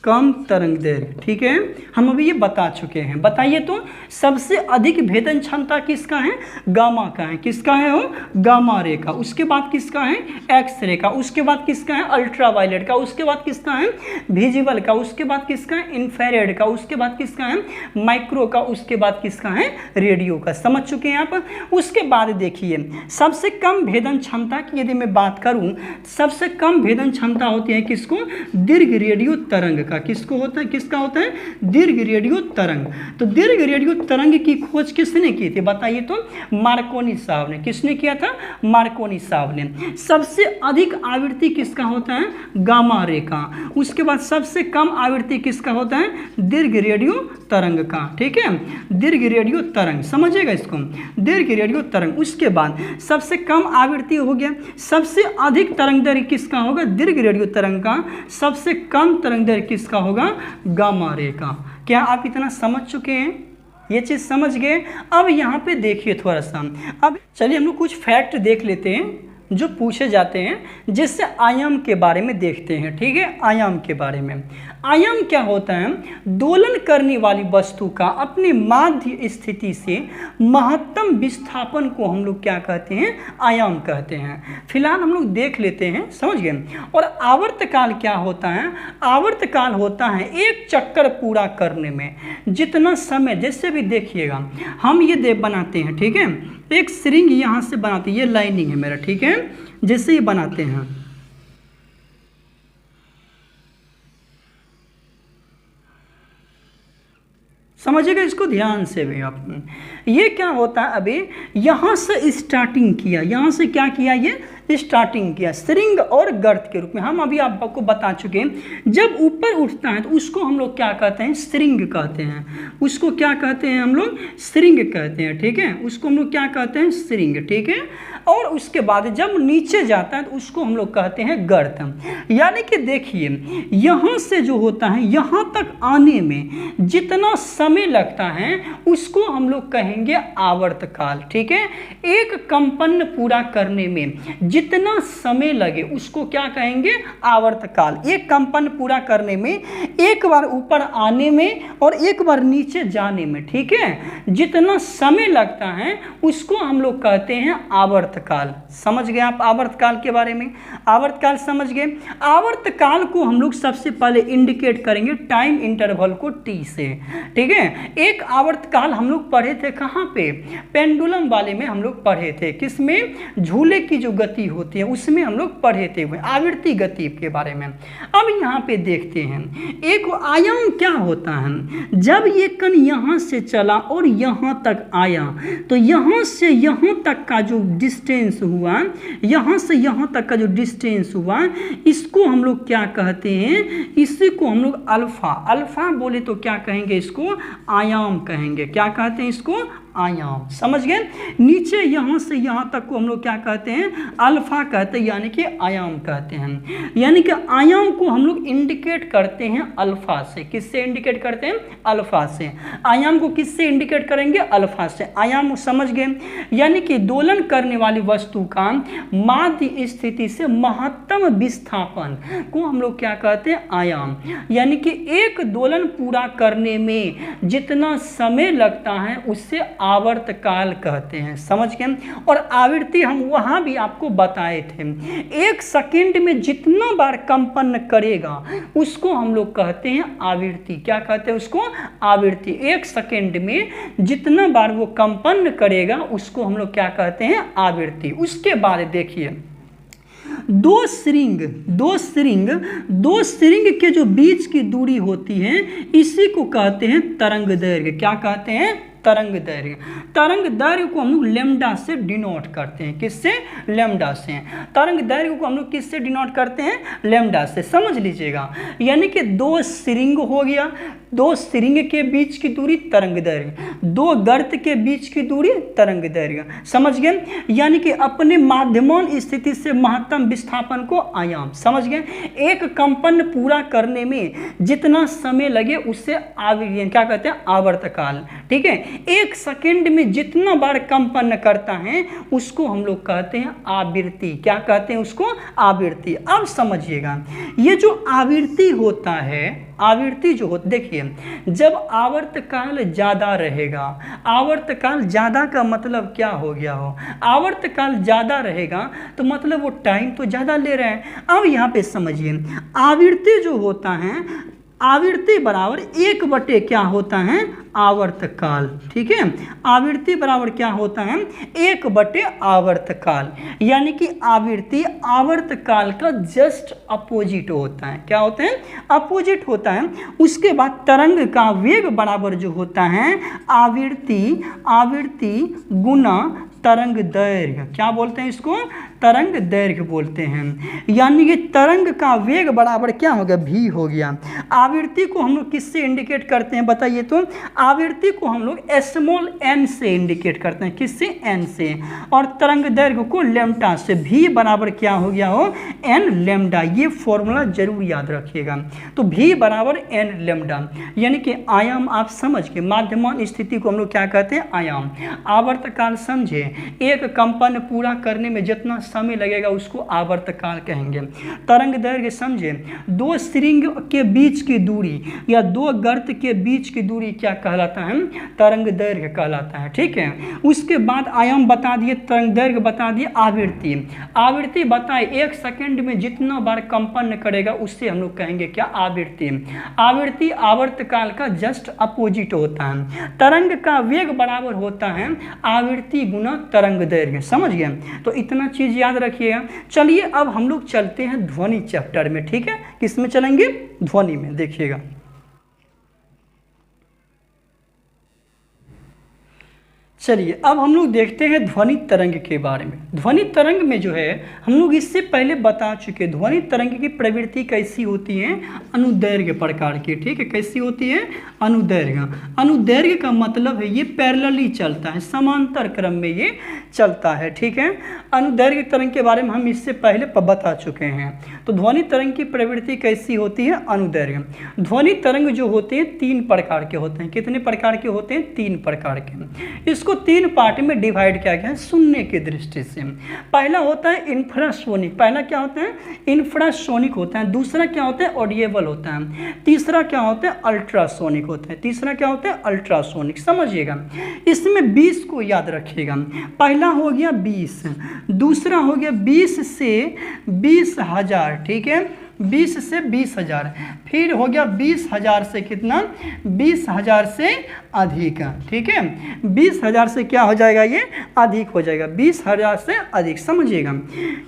S1: कम तरंग दैर्घ्य। ठीक है, हम अभी ये बता चुके हैं। बताइए तो सबसे अधिक भेदन क्षमता किसका है? गामा का है। किसका है वो? गामा रे का। उसके बाद किसका है? एक्स रे का। उसके बाद किसका है? अल्ट्रावायलेट का। उसके बाद किसका है? विजिबल का। उसके बाद किसका है? इंफ्रारेड का। उसके बाद किसका है? माइक्रो का। उसके बाद किसका है? रेडियो का। समझ चुके हैं आप? उसके बाद देखिए सबसे कम भेदन क्षमता की यदि मैं बात करूं, सबसे कम भेदन क्षमता होती है किसको? दीर्घ रेडियो तरंग का, किसको होता है, किसका होता है, दीर्घ रेडियो तरंग। तो दीर्घ रेडियो तरंग की खोज किसने की थी बताइए तो, मार्कोनी साहब ने। किसने किया था, मार्कोनी साहब ने। सबसे अधिक आवृत्ति किसका होता है, गामा रे का। उसके बाद सबसे कम आवृत्ति किसका होता है, दीर्घ रेडियो तरंग का। ठीक है, दीर्घ रेडियो तरंग, समझिएगा इसको, दीर्घ रेडियो तरंग। उसके बाद सबसे कम आवृत्ति हो गया, सबसे अधिक तरंग दैर्घ्य किसका होगा, दीर्घ रेडियो तरंग का। सबसे कम तरंग दैर्घ्य किसका होगा, गामा रे का। क्या आप इतना समझ चुके हैं, ये चीज समझ गए। अब यहाँ पे देखिए थोड़ा सा, अब चलिए हम लोग कुछ फैक्ट देख लेते हैं जो पूछे जाते हैं, जिससे आयाम के बारे में देखते हैं। ठीक है, आयाम के बारे में। आयाम क्या होता है, दोलन करने वाली वस्तु का अपने माध्य स्थिति से महत्तम विस्थापन को हम लोग क्या कहते हैं, आयाम कहते हैं। फिलहाल हम लोग देख लेते हैं, समझ गए। और आवर्तकाल क्या होता है, आवर्तकाल होता है एक चक्कर पूरा करने में जितना समय, जैसे भी देखिएगा हम ये दे बनाते हैं, ठीक है, एक सिरिंज यहाँ से बनाते हैं, ये लाइनिंग है मेरा, ठीक है, जैसे ये बनाते हैं, समझिएगा इसको ध्यान से भी आप। ये क्या होता है, अभी यहाँ से स्टार्टिंग किया, यहाँ से क्या किया, ये स्टार्टिंग किया स्ट्रिंग और गर्त के रूप में। हम अभी आपको बता चुके हैं, जब ऊपर उठता है तो उसको हम लोग क्या कहते हैं, स्ट्रिंग कहते हैं। उसको क्या कहते हैं हम लोग, स्ट्रिंग कहते हैं। ठीक है, उसको हम लोग क्या कहते हैं, स्ट्रिंग। ठीक है, और उसके बाद जब नीचे जाता है तो उसको हम लोग कहते हैं गर्त। यानी कि देखिए यहाँ से जो होता है, यहाँ तक आने में जितना समय लगता है उसको हम लोग कहेंगे आवर्तकाल। ठीक है, एक कंपन पूरा करने में जितना समय लगे उसको क्या कहेंगे, आवर्तकाल। एक कंपन पूरा करने में, एक बार ऊपर आने में और एक बार नीचे जाने में, ठीक है, जितना समय लगता है उसको हम लोग कहते हैं आवर्तकाल। समझ गए आप आवर्तकाल के बारे में, आवर्तकाल समझ गए। आवर्तकाल को हम लोग सबसे पहले इंडिकेट करेंगे टाइम इंटरवल को टी से। ठीक है, एक आवर्तकाल हम लोग पढ़े थे कहाँ पे, पेंडुलम वाले में हम लोग पढ़े थे, किसमें, झूले की जो गति होती है उसमें हम लोग पढ़े थे आवृत्ति गति के बारे में। अब यहाँ पे देखते हैं, एक आयाम क्या होता है, जब ये कण यहाँ से चला और यहाँ तक आया तो यहाँ से यहाँ तक का जो डिस्टेंस हुआ, यहाँ से यहाँ तक का जो डिस्टेंस हुआ, इसको हम लोग क्या कहते हैं, इसी को हम लोग अल्फा, अल्फा बोले तो क्या कहेंगे, इसको आयाम कहेंगे। क्या कहते हैं इसको, आयाम। समझ गए, नीचे यहाँ से यहाँ तक को हम लोग क्या कहते हैं, अल्फा कहते हैं, यानी कि आयाम कहते हैं। यानी कि आयाम को हम लोग इंडिकेट करते हैं अल्फा से। किससे इंडिकेट करते हैं, अल्फा से। आयाम को किससे इंडिकेट करेंगे, अल्फा से। आयाम समझ गए, यानी कि दोलन करने वाली वस्तु का माध्य स्थिति से महत्तम विस्थापन को हम लोग क्या कहते हैं, आयाम। यानी कि एक दोलन पूरा करने में जितना समय लगता है उससे आवर्तकाल कहते हैं। समझ गए। और आवृत्ति हम वहां भी आपको बताए थे, एक सेकंड में जितना बार कंपन करेगा उसको हम लोग कहते हैं आवृत्ति। क्या कहते हैं उसको, आवृत्ति। एक सेकंड में जितना बार वो कंपन करेगा उसको हम लोग क्या कहते हैं, आवृत्ति। उसके बाद देखिए दो स्ट्रिंग के जो बीच की दूरी होती है इसी को कहते हैं तरंग दैर्घ्य। क्या कहते हैं, तरंग दैर्घ्य। तरंग दैर्घ्य को हम लोग लेमडा से डिनोट करते हैं। किससे, लेमडा से। तरंग दैर्घ्य को हम लोग किससे डिनोट करते हैं, लेमडा से। समझ लीजिएगा, यानी कि दो स्ट्रिंग हो गया, दो स्ट्रिंग के बीच की दूरी तरंग दैर्घ्य, दो गर्त के बीच की दूरी तरंग दैर्घ्य। समझ गए, यानी कि अपने माध्यमान स्थिति से महत्तम विस्थापन को आयाम। समझ गए, एक कंपन पूरा करने में जितना समय लगे उससे क्या कहते हैं, आवर्तकाल। ठीक है, एक सेकंड में जितना बार कंपन करता है उसको हम लोग कहते हैं आवृत्ति। क्या कहते हैं उसको, आवृत्ति। अब समझिएगा, ये जो आवृत्ति होता है, आवृत्ति जो होता, देखिए जब आवर्तकाल ज्यादा रहेगा, आवर्तकाल ज्यादा का मतलब क्या हो गया हो, आवर्तकाल ज्यादा रहेगा तो मतलब वो टाइम तो ज्यादा ले रहे हैं। अब यहाँ पे समझिए, आवृत्ति जो होता है, आवृत्ति बराबर 1 क्या होता है, आवर्तकाल। ठीक है, आवृत्ति बराबर क्या होता है, 1 आवर्तकाल, यानी कि आवृत्ति आवर्तकाल का जस्ट अपोजिट होता है। क्या होता है, अपोजिट होता है। उसके बाद तरंग का वेग बराबर जो होता है आवृत्ति गुना तरंग दैर्घ्य। क्या बोलते हैं इसको, तरंग दैर्घ्य बोलते हैं। यानी कि तरंग का वेग बराबर क्या हो गया, v हो गया। आवृत्ति को हम लोग किससे इंडिकेट करते हैं बताइए तो, आवृत्ति को हम लोग स्मॉल n से इंडिकेट करते हैं। किससे, n से। और तरंग दैर्घ्य को लैम्डा से। v बराबर क्या हो गया हो, n लैम्डा। ये फॉर्मूला जरूर याद रखिएगा। तो v बराबर n लैम्डा, यानी कि आयाम आप समझ के, माध्यमान स्थिति को हम लोग क्या कहते हैं, आयाम। आवर्तकाल समझे, एक कंपन पूरा करने में जितना समय लगेगा उसको आवर्तकाल कहेंगे। तरंग दैर्घ्य समझे, 2 श्रृंग के बीच की दूरी या 2 गर्त के बीच की दूरी क्या कहलाता है, तरंग दैर्घ्य कहलाता है। ठीक है, उसके बाद आयाम बता दिए, तरंग दैर्घ्य बता दिए, आवृत्ति बताए 1 सेकंड में जितना बार कंपन करेगा उससे हम लोग कहेंगे क्या, आवृत्ति आवर्तकाल का जस्ट अपोजिट होता है। तरंग का वेग बराबर होता है आवृत्ति गुना तरंग दैर्घ्य। समझ गए, तो इतना चीज याद रखिएगा। चलिए अब हम लोग चलते हैं ध्वनि चैप्टर में। ठीक है, किस में चलेंगे, ध्वनि में। देखिएगा, चलिए अब हम लोग देखते हैं ध्वनि तरंग के बारे में। ध्वनि तरंग में जो है हम लोग इससे पहले बता चुके, ध्वनि तरंग की प्रवृत्ति कैसी होती है, अनुदैर्घ्य प्रकार की। ठीक है, कैसी होती है, अनुदैर्घ्य। अनुदैर्घ्य का मतलब है ये पैरेलली चलता है, समांतर क्रम में ये चलता है। ठीक है, अनुदैर्घ्य तरंग के बारे में हम इससे पहले बता चुके हैं। तो ध्वनि तरंग की प्रवृत्ति कैसी होती है, अनुदैर्घ्य। ध्वनि तरंग जो होते हैं 3 प्रकार के होते हैं। कितने प्रकार के होते हैं, 3 प्रकार के। इसको 3 पार्ट में डिवाइड किया गया है सुनने की दृष्टि से। पहला होता है इंफ्रासोनिक, पहला क्या होता है, इंफ्रासोनिक होता है। दूसरा क्या होता है, ऑडिएबल होता है। तीसरा क्या होता है, अल्ट्रासोनिक होता है। तीसरा क्या होता है, अल्ट्रासोनिक। समझिएगा, इसमें 20 को याद रखिएगा। पहला हो गया 20, दूसरा हो गया 20 से 20,000। ठीक है, 20 से 20,000, फिर हो गया 20,000 से कितना, 20,000 से अधिक। ठीक है, 20,000 से क्या हो जाएगा, ये अधिक हो जाएगा, 20,000 से अधिक। समझिएगा,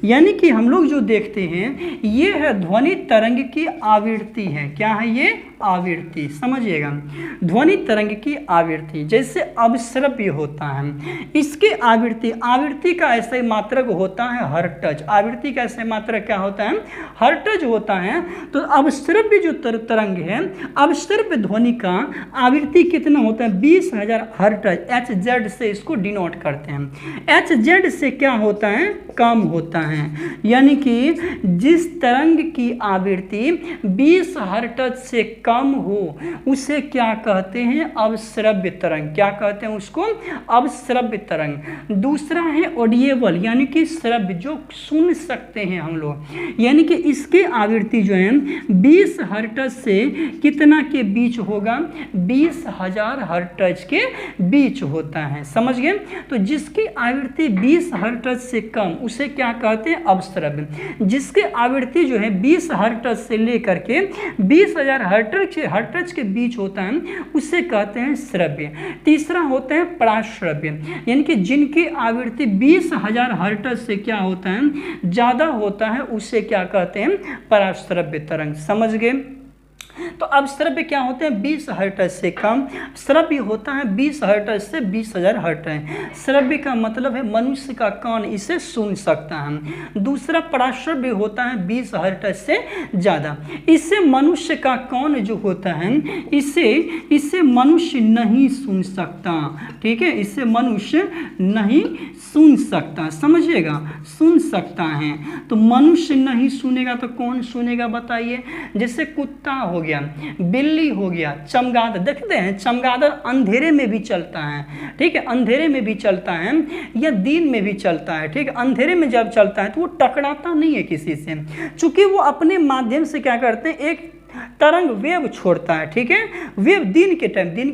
S1: यानी कि हम लोग जो देखते हैं ये है ध्वनि तरंग की आवृत्ति है। क्या है ये, आवृत्ति। समझिएगा, ध्वनि तरंग की आवृत्ति जैसे अपश्रव्य होता है, इसके आवृत्ति का ऐसे मात्रक होता है हर्ट्ज। आवृत्ति का ऐसे मात्रक क्या होता है, हर्ट्ज होता है। तो अपश्रव्य जो तरंग है, अपश्रव्य ध्वनि का आवृत्ति कितना होता है, 20,000 हर्ट्ज। HZ से इसको डिनोट करते हैं। HZ से क्या होता है, कम होता है। यानी कि जिस तरंग की आवृत्ति 20 हर्ट्ज से कम हो उसे क्या कहते हैं, अवश्रव्य तरंग। क्या कहते हैं उसको, अवश्रव्य तरंग। दूसरा है ऑडिएबल, यानी कि श्रव्य, जो सुन सकते हैं हम लोग। यानी कि इसके आवृत्ति जो है 20 हर्ट्ज से कितना के बीच होगा, 20,000 हर्ट्ज के बीच होता है। समझ गए, तो जिसकी आवृत्ति 20 हर्ट्ज से कम उसे क्या कहते हैं, अवश्रव्य। जिसकी आवृत्ति जो है 20 हर्ट्ज से लेकर के 20,000 हर्ट्ज के बीच होता है उसे कहते हैं श्रव्य। तीसरा होता है पराश्रव्य, यानी कि जिनकी आवृत्ति 20,000 हर्ट्ज से क्या होता है, ज़्यादा होता है, उसे क्या कहते हैं, पराश्रव्य तरंग। समझ गए, तो अब श्रव्य क्या होते हैं, 20 हर्ट्ज से कम। श्रव्य होता है 20 हर्ट्ज से 20,000 हर्ट्ज। श्रव्य का मतलब है मनुष्य का कान इसे सुन सकता है। दूसरा पराश्रव्य होता है 20 हर्ट्ज से ज़्यादा। इससे मनुष्य का कान जो होता है इसे मनुष्य नहीं सुन सकता। ठीक है, इसे मनुष्य नहीं सुन सकता। समझिएगा, सुन सकता है, तो मनुष्य नहीं सुनेगा तो कौन सुनेगा बताइए। जैसे कुत्ता हो गया, बिल्ली हो गया, चमगादड़। देखते हैं चमगादड़ अंधेरे में भी चलता है। ठीक है, अंधेरे में भी चलता है या दिन में भी चलता है। ठीक है, अंधेरे में जब चलता है तो वो टकराता नहीं है किसी से, चूंकि वो अपने माध्यम से क्या करते हैं, एक तरंग वेव छोड़ता है, ठीक है। वेव दिन के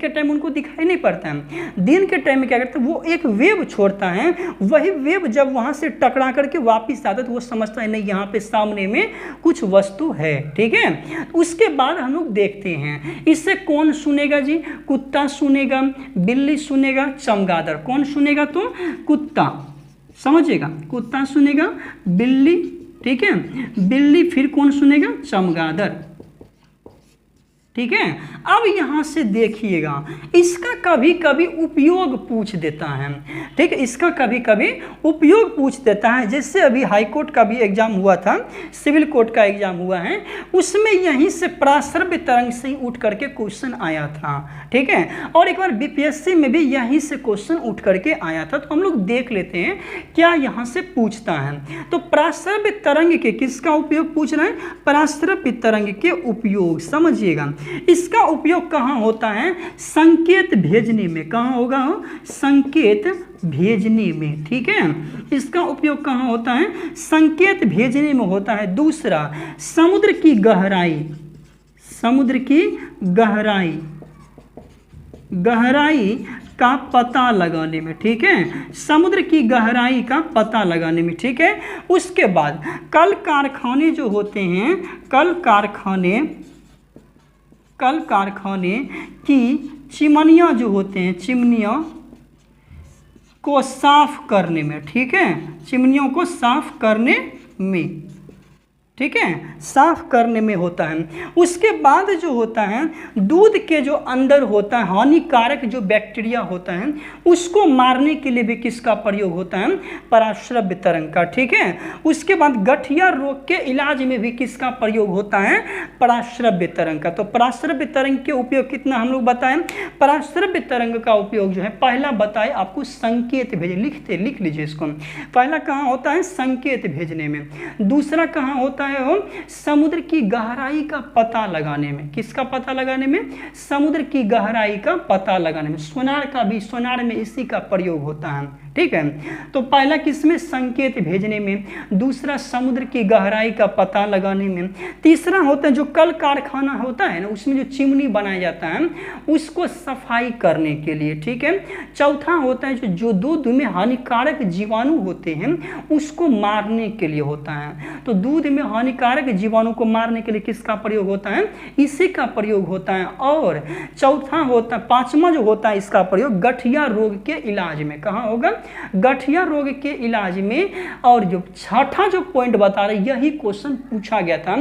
S1: टाइम उनको दिखाई नहीं पड़ता है, दिन के टाइम में क्या करता है वो एक वेव छोड़ता है। वही वेव जब वहां से टकरा करके वापस आता है तो वो समझता है नहीं यहाँ पे सामने में कुछ वस्तु है, ठीक है। उसके बाद हम लोग देखते हैं इससे कौन सुनेगा जी, कुत्ता सुनेगा, बिल्ली सुनेगा, चमगादड़। कौन सुनेगा तो कुत्ता, समझिएगा, कुत्ता सुनेगा, बिल्ली, ठीक है, बिल्ली, फिर कौन सुनेगा, चमगादड़, ठीक है। अब यहां से देखिएगा इसका कभी कभी उपयोग पूछ देता है, ठीक है, इसका कभी कभी उपयोग पूछ देता है। जैसे अभी हाई कोर्ट का भी एग्जाम हुआ था, सिविल कोर्ट का एग्जाम हुआ है, उसमें यहीं से पराश्रव्य तरंग से ही उठ करके क्वेश्चन आया था, ठीक है। और एक बार बीपीएससी में भी यहीं से क्वेश्चन उठ करके आया था। तो हम लोग देख लेते हैं क्या यहां से पूछता है। तो पराश्रव्य तरंग के किसका उपयोग पूछ रहे हैं, पराश्रव्य तरंग के उपयोग, समझिएगा। इसका उपयोग कहाँ होता है, संकेत भेजने में। कहाँ होगा, संकेत भेजने में, ठीक है। इसका उपयोग कहाँ होता है, संकेत भेजने में होता है। दूसरा, समुद्र की गहराई, समुद्र की गहराई, गहराई का पता लगाने में, ठीक है, समुद्र की गहराई का पता लगाने में, ठीक है। उसके बाद कल कारखाने जो होते हैं, कल कारखाने की चिमनियाँ जो होते हैं, चिमनियों को साफ करने में, ठीक है, चिमनियों को साफ करने में, ठीक है, साफ करने में होता है। उसके बाद जो होता है दूध के जो अंदर होता है हानिकारक जो बैक्टीरिया होता है उसको मारने के लिए भी किसका प्रयोग होता है, पराश्रव्य तरंग का, ठीक है। उसके बाद गठिया रोग के इलाज में भी किसका प्रयोग होता है, पराश्रव्य तरंग का। तो पराश्रव्य तरंग के उपयोग कितना हम लोग बताएं, पराश्रव्य तरंग का उपयोग जो है पहला बताए आपको संकेत भेजे, लिख लीजिए इसको। पहला कहाँ होता है, संकेत भेजने में। दूसरा कहाँ होता है, समुद्र की गहराई का पता लगाने में। किसका पता लगाने में, समुद्र की गहराई का पता लगाने में। सोनार का भी, सोनार में इसी का प्रयोग होता है, ठीक है। तो पहला किसमें, संकेत भेजने में। दूसरा समुद्र की गहराई का पता लगाने में। तीसरा होता है जो कल कारखाना होता है ना, उसमें जो चिमनी बनाया जाता है उसको सफाई करने के लिए, ठीक है। चौथा होता है जो दूध में हानिकारक जीवाणु होते हैं उसको मारने के लिए होता है। तो दूध में हानिकारक जीवाणु को मारने के लिए किसका प्रयोग होता है, इसी का प्रयोग होता है। और चौथा होता है, पांचवा जो होता है इसका प्रयोग गठिया रोग के इलाज में। कहाँ होगा, गठिया रोग के इलाज में। और जो छठा जो पॉइंट बता रहे, यही क्वेश्चन पूछा गया था,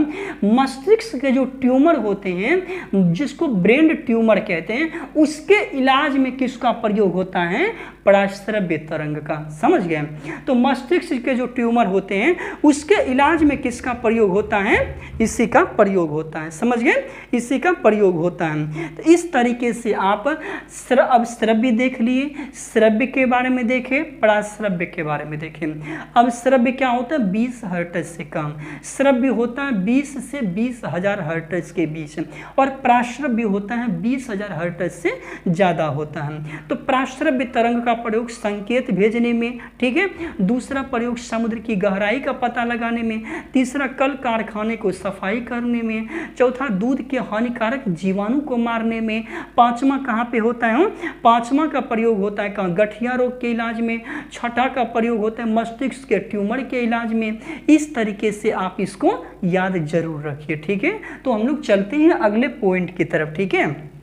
S1: मस्तिष्क के जो ट्यूमर होते हैं जिसको ब्रेन ट्यूमर कहते हैं उसके इलाज में किसका प्रयोग होता है, पराश्रव्य तरंग का, समझ गए। तो मस्तिष्क के जो ट्यूमर होते हैं उसके इलाज में किसका प्रयोग होता है, इसी का प्रयोग होता है, समझ गए, इसी का प्रयोग होता है। तो इस तरीके से आप अब श्रव्य देख लिए, श्रव्य के बारे में देखें, पराश्रव्य के बारे में देखें। अब श्रव्य क्या होता है, 20 हर्ट्ज से कम। श्रव्य होता है 20 से 20,000 हर्ट्ज के बीच, और पराश्रव्य होता है 20,000 हर्ट्ज से ज़्यादा होता है। तो पराश्रव्य तरंग का प्रयोग संकेत भेजने में, ठीक है। दूसरा प्रयोग समुद्र की गहराई का पता लगाने में। तीसरा कल कारखाने को सफाई करने में। चौथा दूध के हानिकारक जीवाणु को मारने में। पांचवा कहाँ पे होता है, पांचवा का प्रयोग होता है कहाँ, गठिया रोग के इलाज में। छठा का प्रयोग होता है मस्तिष्क के ट्यूमर के इलाज में। इस तरीके से आप इसको याद जरूर रखिए, ठीक है। तो हम लोग चलते हैं अगले पॉइंट की तरफ, ठीक है।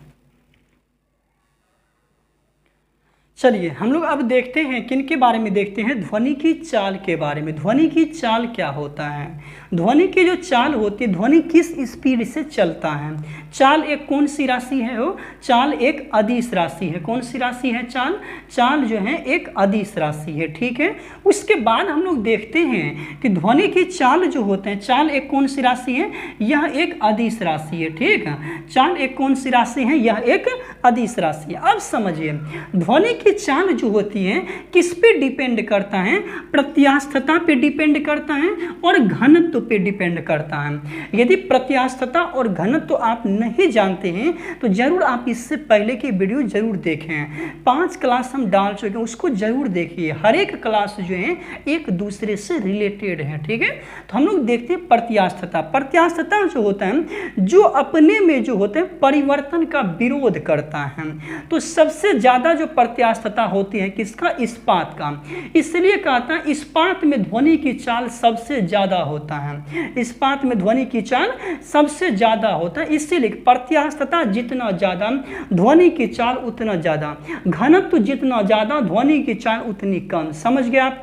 S1: चलिए हम लोग अब देखते हैं किन के बारे में देखते हैं, ध्वनि की चाल के बारे में। ध्वनि की चाल क्या होता है, ध्वनि की जो चाल होती है, ध्वनि किस स्पीड से चलता है। चाल एक कौन सी राशि है, हो चाल एक अदिश राशि है। कौन सी राशि है, चाल, चाल जो है एक अदिश राशि है, ठीक है। उसके बाद हम लोग देखते हैं कि ध्वनि की चाल जो होते हैं, चाल एक कौन सी राशि है, यह एक अदिश राशि है, ठीक है। चाल एक कौन सी राशि है, यह एक अदिश राशि है। अब समझिए ध्वनि की चाल जो होती है किस पे डिपेंड करता है, प्रत्यास्थता पे डिपेंड करता है और घनत्व पे डिपेंड करता है। यदि प्रत्यास्थता और घनत्व तो आप नहीं जानते हैं तो जरूर आप इससे पहले की वीडियो जरूर देखें, 5 क्लास हम डाल चुके हैं, उसको जरूर देखिए। हर एक क्लास जो है एक दूसरे से रिलेटेड है, ठीक है। तो हम लोग देखते हैं प्रत्यास्थता। प्रत्यास्थता जो होता है जो अपने में जो होते हैं परिवर्तन का विरोध करता है। तो सबसे ज्यादा जो प्रत्यास्थता होती है किसका, इस्पात का। इसलिए कहता है इस्पात में ध्वनि की चाल सबसे ज्यादा होता है, इस्पात में ध्वनि की चाल सबसे ज्यादा होता है। इसीलिए प्रत्यास्थता जितना ज्यादा ध्वनि की चाल उतना ज्यादा, घनत्व जितना ज्यादा ध्वनि की चाल उतनी कम। समझ गए आप।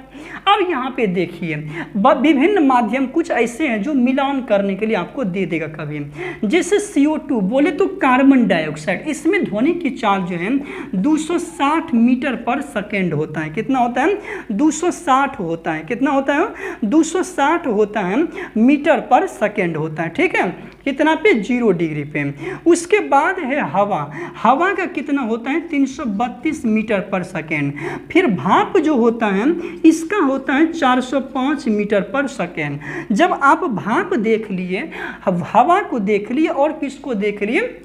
S1: अब यहाँ पे देखिए विभिन्न माध्यम कुछ ऐसे हैं जो मिलान करने के लिए आपको दे देगा कभी, जैसे CO2 बोले तो कार्बन डाइऑक्साइड, इसमें ध्वनि की चाल जो है 260 मीटर पर सेकेंड होता है। कितना होता है, 260 होता है। कितना होता है, 260 होता है मीटर पर सेकेंड होता है, ठीक है। कितना पे, 0 डिग्री पे। उसके बाद है हवा, हवा का कितना होता है 332 मीटर पर सेकेंड। फिर भाप जो होता है इसका होता है 405 मीटर पर सेकेंड। जब आप भाप देख लिए, हवा को देख लिए और किसको देख लिए,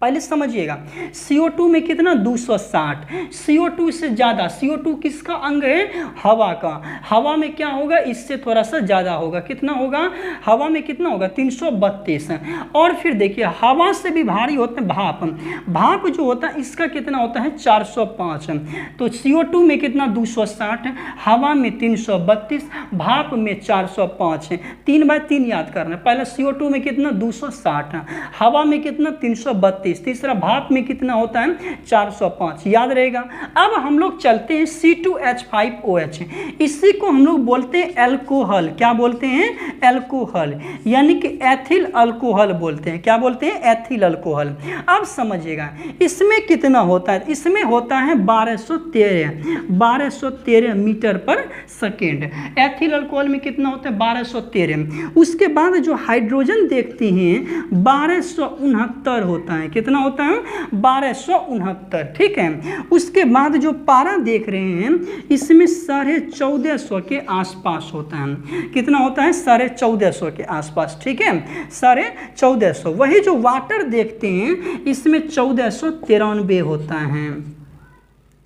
S1: पहले समझिएगा CO2 में कितना 260, CO2 से ज़्यादा, CO2 किसका अंग है, हवा का। हवा में क्या होगा, इससे थोड़ा सा ज़्यादा होगा। कितना होगा, हवा में कितना होगा 332। और फिर देखिए हवा से भी भारी होता है भाप, भाप जो होता है इसका कितना होता है 405। तो CO2 में कितना 260, हवा में 332, भाप में 405 है। 3/3 याद करना, पहले CO2 में कितना 260, हवा में कितना 332, तीसरा भाप में कितना होता है 405, याद रहेगा। अब हम लोग चलते हैं C2H5OH, इसी को हम लोग बोलते हैं एल्कोहल। क्या बोलते हैं, एल्कोहल, यानी कि एथिल अल्कोहल बोलते हैं। क्या बोलते हैं, एथिल अल्कोहल। अब समझिएगा इसमें कितना होता है, इसमें होता है 1213 मीटर पर सेकेंड। एथिल अल्कोहल में कितना होता है 1213। उसके बाद जो हाइड्रोजन देखते हैं 1269 होता है। कितना होता है 1269, ठीक है। उसके बाद जो पारा देख रहे हैं इसमें 1450 के आसपास होता है। कितना होता है 1450 के आसपास, ठीक है, 1450। वही जो वाटर देखते हैं इसमें 1493 होता है।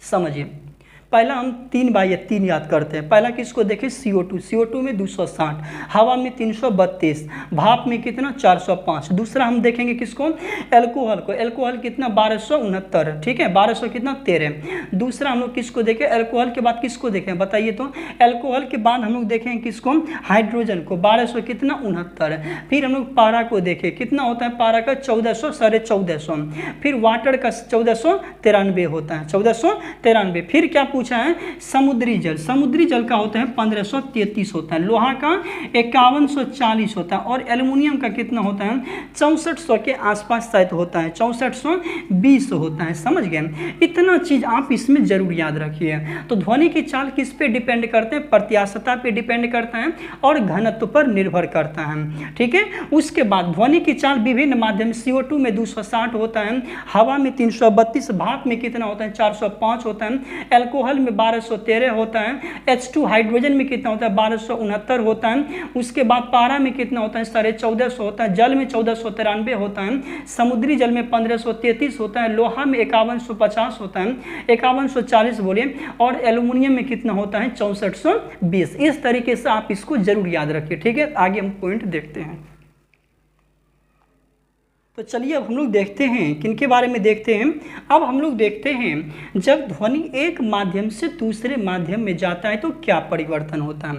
S1: समझिए पहला हम 3/3 याद करते हैं। पहला किसको देखें, CO2 में 260, हवा में 332, भाप में कितना 405। दूसरा हम देखेंगे किसको, एल्कोहल को। एल्कोहल कितना 1269, ठीक है, 1200 कितना 13। दूसरा हम लोग किसको देखें, एल्कोहल के बाद किसको देखें बताइए तो, एल्कोहल के बाद हम लोग देखेंगे किसको, हाइड्रोजन को, 1200 कितना 69। फिर हम लोग पारा को देखें, कितना होता है पारा का 1400, 1450। फिर वाटर का 1493 होता है, 1493। फिर क्या पूछा है, समुद्री जल, समुद्री जल का होता है 1533 होता है। लोहा का 5140 होता है और एल्युमिनियम का कितना होता है 6400 के आसपास शायद होता है, 6420 होता है। समझ गए, इतना चीज आप इसमें जरूर याद रखिए। तो ध्वनि की चाल किस पे डिपेंड करते हैं, प्रत्यास्थता पे डिपेंड करता है और घनत्व पर निर्भर करता है, ठीक है। उसके बाद ध्वनि की चाल विभिन्न माध्यम, CO2 में 260 होता है, हवा में 332, भाप में कितना होता है 405 होता है, एल्कोहल में 1213 होता है, H2 हाइड्रोजन में कितना होता है 1269 होता है। उसके बाद पारा में कितना होता है 1450 होता है, जल में 1493 होता है, समुद्री जल में 1533 होता है, लोहा में 5150 होता है, 5140 बोलिए, और एल्युमिनियम में कितना होता है 6420। इस तरीके से आप इसको जरूर याद रखिए, ठीक है। आगे हम पॉइंट देखते हैं। तो चलिए अब हम लोग देखते हैं किनके बारे में देखते हैं। अब हम लोग देखते हैं जब ध्वनि एक माध्यम से दूसरे माध्यम में जाता है तो क्या परिवर्तन होता है।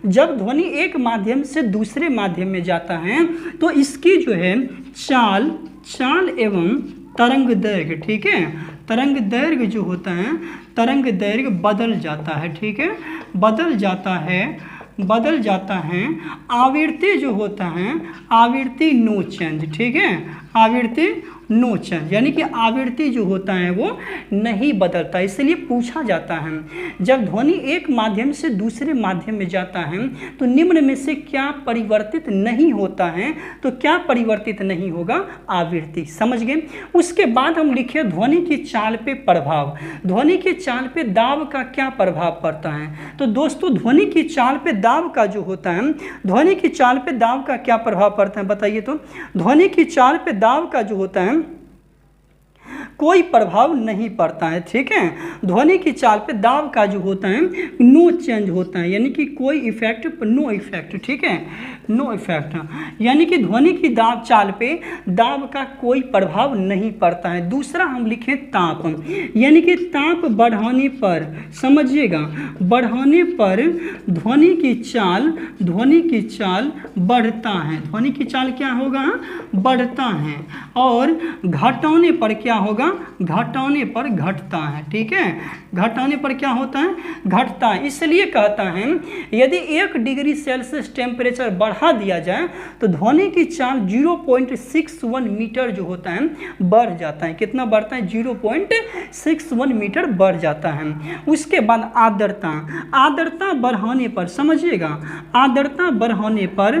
S1: जब ध्वनि एक माध्यम से दूसरे माध्यम में जाता है तो इसकी जो है चाल एवं तरंग दैर्घ्य, ठीक है, तरंग दैर्घ्य जो होता है, तरंग दैर्घ्य बदल जाता है, ठीक है, बदल जाता है। आवृत्ति जो होता है, आवृत्ति नो चेंज, ठीक है, आवृत्ति नो चेंज, यानी कि आवृत्ति जो होता है वो नहीं बदलता। इसलिए पूछा जाता है जब ध्वनि एक माध्यम से दूसरे माध्यम में जाता है तो निम्न में से क्या परिवर्तित नहीं होता है, तो क्या परिवर्तित नहीं होगा, आवृत्ति। समझ गए। उसके बाद हम लिखे ध्वनि की चाल पे प्रभाव। ध्वनि की चाल पे दाब का क्या प्रभाव पड़ता है, तो दोस्तों ध्वनि की चाल पे दाब का जो होता है, ध्वनि की चाल पे दाब का क्या प्रभाव पड़ता है बताइए। तो ध्वनि की चाल पे दाब का जो होता है कोई प्रभाव नहीं पड़ता है, ठीक है। ध्वनि की चाल पे दाब का जो होता है नो चेंज होता है, यानी कि कोई इफेक्ट, नो इफेक्ट, ठीक है, नो इफेक्ट, यानी कि ध्वनि की दाब चाल पे दाब का कोई प्रभाव नहीं पड़ता है। दूसरा हम लिखें ताप, यानी कि ताप बढ़ाने पर, समझिएगा, बढ़ाने पर ध्वनि की चाल बढ़ता है, ध्वनि की चाल क्या होगा, बढ़ता है, और घटाने पर क्या होगा, घटाने पर घटता है, ठीक है, घटाने पर क्या होता है, घटता है। इसलिए कहता है यदि 1 डिग्री सेल्सियस टेम्परेचर बढ़ा दिया जाए तो ध्वनि की चाल 0.61 मीटर जो होता है बढ़ जाता है। कितना बढ़ता है, 0.61 मीटर बढ़ जाता है। उसके बाद आर्द्रता, आर्द्रता बढ़ाने पर, समझिएगा, आर्द्रता बढ़ाने पर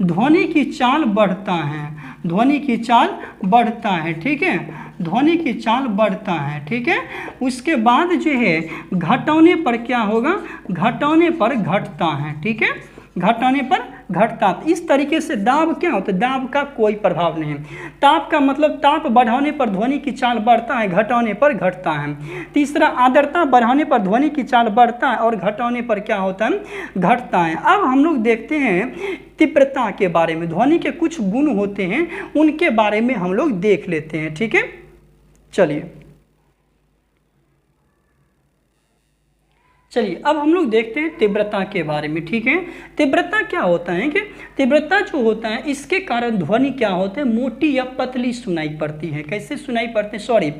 S1: ध्वनि की चाल बढ़ता है, ध्वनि की चाल बढ़ता है, ठीक है, ध्वनि की चाल बढ़ता है, ठीक है। उसके बाद जो है घटाने पर क्या होगा, घटाने पर घटता है, ठीक है, घटाने पर घटता। इस तरीके से दाब क्या होता है, दाब का कोई प्रभाव नहीं है। ताप का मतलब ताप बढ़ाने पर ध्वनि की चाल बढ़ता है, घटाने पर घटता है। तीसरा आर्द्रता बढ़ाने पर ध्वनि की चाल बढ़ता है और घटाने पर क्या होता है, घटता है। अब हम लोग देखते हैं तीव्रता के बारे में, ध्वनि के कुछ गुण होते हैं उनके बारे में हम लोग देख लेते हैं, ठीक है। चलिए अब हम लोग देखते हैं तीव्रता के बारे में, ठीक है। तीव्रता क्या होता है कि तीव्रता जो होता है इसके कारण ध्वनि क्या होते हैं, मोटी या पतली सुनाई पड़ती है। कैसे सुनाई पड़ते हैं, सॉरी,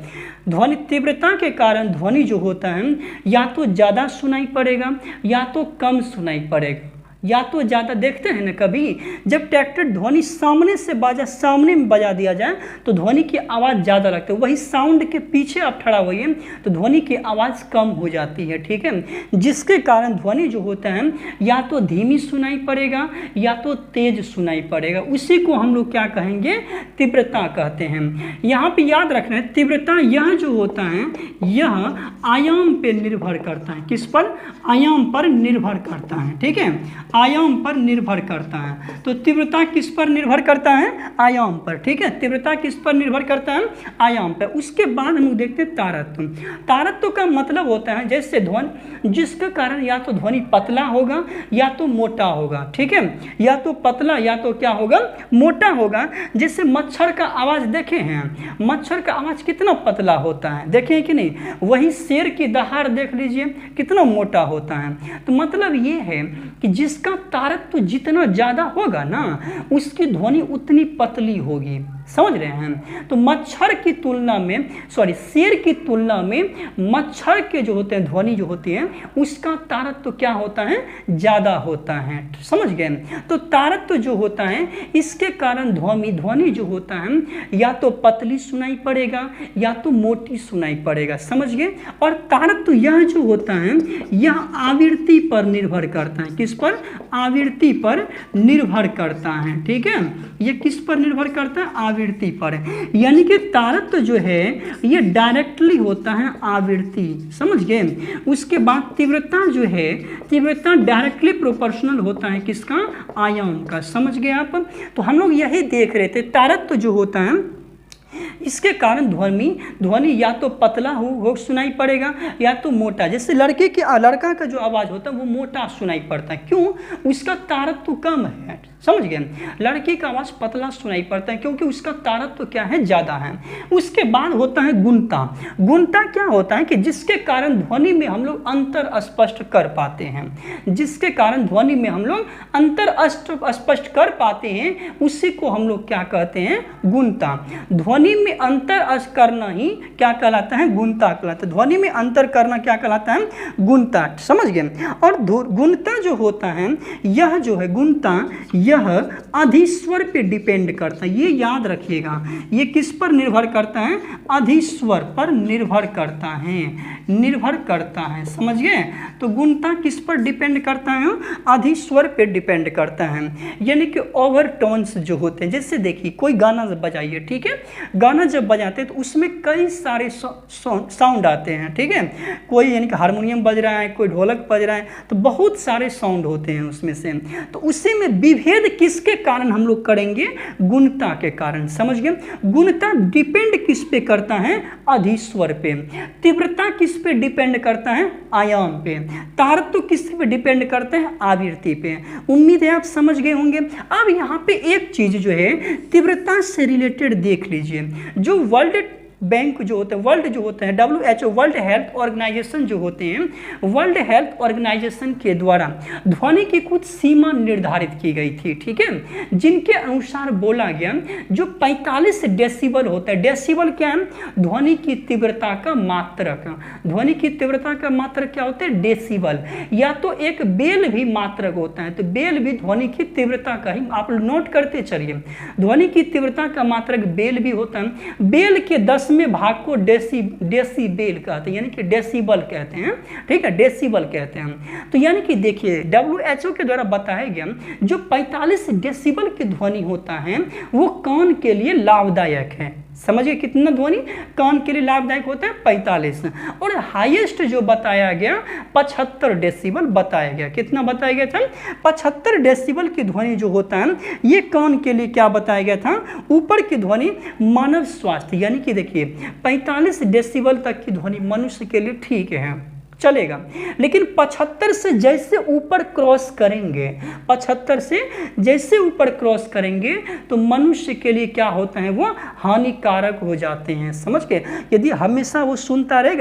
S1: ध्वनि तीव्रता के कारण ध्वनि जो होता है या तो ज़्यादा सुनाई पड़ेगा या तो कम सुनाई पड़ेगा, या तो ज़्यादा। देखते हैं ना कभी जब ट्रैक्टर ध्वनि सामने में बजा दिया जाए तो ध्वनि की आवाज़ ज़्यादा लगती है, वही साउंड के पीछे आप खड़ा होइए तो ध्वनि की आवाज़ कम हो जाती है, ठीक है। जिसके कारण ध्वनि जो होता है या तो धीमी सुनाई पड़ेगा या तो तेज सुनाई पड़ेगा, उसी को हम लोग क्या कहेंगे, तीव्रता कहते हैं। यहाँ पे याद रखना है तीव्रता यह जो होता है यह आयाम पे निर्भर करता है, किस पर, आयाम पर निर्भर करता है, ठीक है, आयाम पर निर्भर करता है। तो तीव्रता किस पर निर्भर करता है, आयाम पर, ठीक है, तीव्रता किस पर निर्भर करता है, आयाम पर। उसके बाद हम लोग देखते हैं तारत्व। तारत्व का मतलब होता है जैसे ध्वनि जिसके कारण या तो ध्वनि पतला होगा या तो मोटा होगा, ठीक है, या तो पतला या तो क्या होगा, मोटा होगा। जैसे मच्छर का आवाज़ देखे हैं, मच्छर का आवाज़ कितना पतला होता है, देखे हैं कि नहीं। वही शेर की दहाड़ देख लीजिए कितना मोटा होता है। तो मतलब ये है कि जिसका तारत्व जितना ज़्यादा होगा ना उसकी ध्वनि उतनी पतली होगी, समझ रहे हैं। तो मच्छर की तुलना में, सॉरी, शेर की तुलना में मच्छर के जो होते हैं ध्वनि जो होती है उसका तारत्व क्या होता है, ज़्यादा होता है, समझ गए। तो तारत्व जो होता है इसके कारण ध्वनि जो होता है या तो पतली सुनाई पड़ेगा या तो मोटी सुनाई पड़ेगा, समझ गए। और तारत्व यह जो होता है यह आवृत्ति पर निर्भर करता है, किस पर, आवृत्ति पर निर्भर करता है, ठीक है। ये किस पर निर्भर करता है, आवृत्ति पर। यानी कि तारत्व जो है ये डायरेक्टली होता है आवृत्ति, समझ गए। उसके बाद तीव्रता जो है, तीव्रता डायरेक्टली प्रोपोर्शनल होता है किसका, आयाम का, समझ गए आप। तो हम लोग यही देख रहे थे तारत्व जो होता है इसके कारण ध्वनि या तो पतला हो सुनाई पड़ेगा या तो मोटा। जैसे लड़का का जो आवाज़ होता है वो मोटा सुनाई पड़ता है, क्यों, उसका तारत्व कम है, समझ गए। लड़की का आवाज़ पतला सुनाई पड़ता है क्योंकि उसका तारत्व क्या है, ज़्यादा है। उसके बाद होता है गुणता। गुणता क्या होता है कि जिसके कारण ध्वनि में हम लोग अंतर स्पष्ट कर पाते हैं, जिसके कारण ध्वनि में हम लोग अंतर स्पष्ट कर पाते हैं उसी को हम लोग क्या कहते हैं, गुणता। ध्वनि में अंतर करना ही क्या कहलाता है, गुणता कहलाता है। ध्वनि में अंतर करना क्या कहलाता है, गुणता, समझ गए। और गुणता जो होता है यह जो है गुणता यह अधिस्वर पे डिपेंड करता है। ये याद रखिएगा, ये किस पर निर्भर करता है? अधिस्वर पर निर्भर करता है, निर्भर करता है, समझ गए? तो गुणता किस पर डिपेंड करता है? अधिस्वर पे डिपेंड करता है। यानी कि ओवरटोन्स जो होते हैं, जैसे देखिए कोई गाना जब बजाइए, ठीक है, गाना जब बजाते हैं तो उसमें कई सारे साउंड आते हैं, ठीक है, कोई यानी कि हारमोनियम बज रहा है, कोई ढोलक बज रहा है, तो बहुत सारे साउंड होते हैं उसमें से। तो उसी में विभेद किसके कारण हम लोग करेंगे? गुणता के कारण, समझ गए? गुणता डिपेंड किस पे करता है? अधिस्वर पे। तीव्रता किस पे डिपेंड करता है? आयाम पे। तारत्व किस पे डिपेंड करते हैं? आवृत्ति पे। उम्मीद है आप समझ गए होंगे। अब यहाँ पे एक चीज जो है तीव्रता से रिलेटेड देख लीजिए, जो वर्ल्ड बैंक जो होते हैं, वर्ल्ड जो होते हैं, WHO वर्ल्ड हेल्थ ऑर्गेनाइजेशन जो होते हैं, वर्ल्ड हेल्थ ऑर्गेनाइजेशन के द्वारा ध्वनि की कुछ सीमा निर्धारित की गई थी, ठीक है, जिनके अनुसार बोला गया जो 45 डेसिबल होता है। डेसिबल क्या है? ध्वनि की तीव्रता का मात्रक। ध्वनि की तीव्रता का मात्रक क्या होता है? डेसिबल। या तो एक बेल भी मात्रक होता है, तो बेल भी ध्वनि की तीव्रता का ही, आप नोट करते चलिए, ध्वनि की तीव्रता का मात्रक बेल भी होता है। बेल के 10 में भाग को डेसीबेल कहते हैं, यानी कि डेसिबल कहते हैं, ठीक है, डेसिबल कहते हैं। तो यानी कि देखिए WHO के द्वारा बताया गया जो 45 डेसिबल की ध्वनि होता है वो कान के लिए लाभदायक है। समझिए कितना ध्वनि कान के लिए लाभदायक होता है? 45। और हाईएस्ट जो बताया गया 75 डेसिबल बताया गया। कितना बताया गया था? 75 डेसिबल की ध्वनि जो होता है ये कान के लिए क्या बताया गया था? ऊपर की ध्वनि मानव स्वास्थ्य, यानी कि देखिए 45 डेसिबल तक की ध्वनि मनुष्य के लिए ठीक है, चलेगा, लेकिन 75 से जैसे ऊपर क्रॉस करेंगे, 75 से जैसे ऊपर क्रॉस करेंगे तो मनुष्य के लिए क्या होता है? वो हानिकारक हो जाते हैं, समझ के? यदि हमेशा वो सुनता रहेगा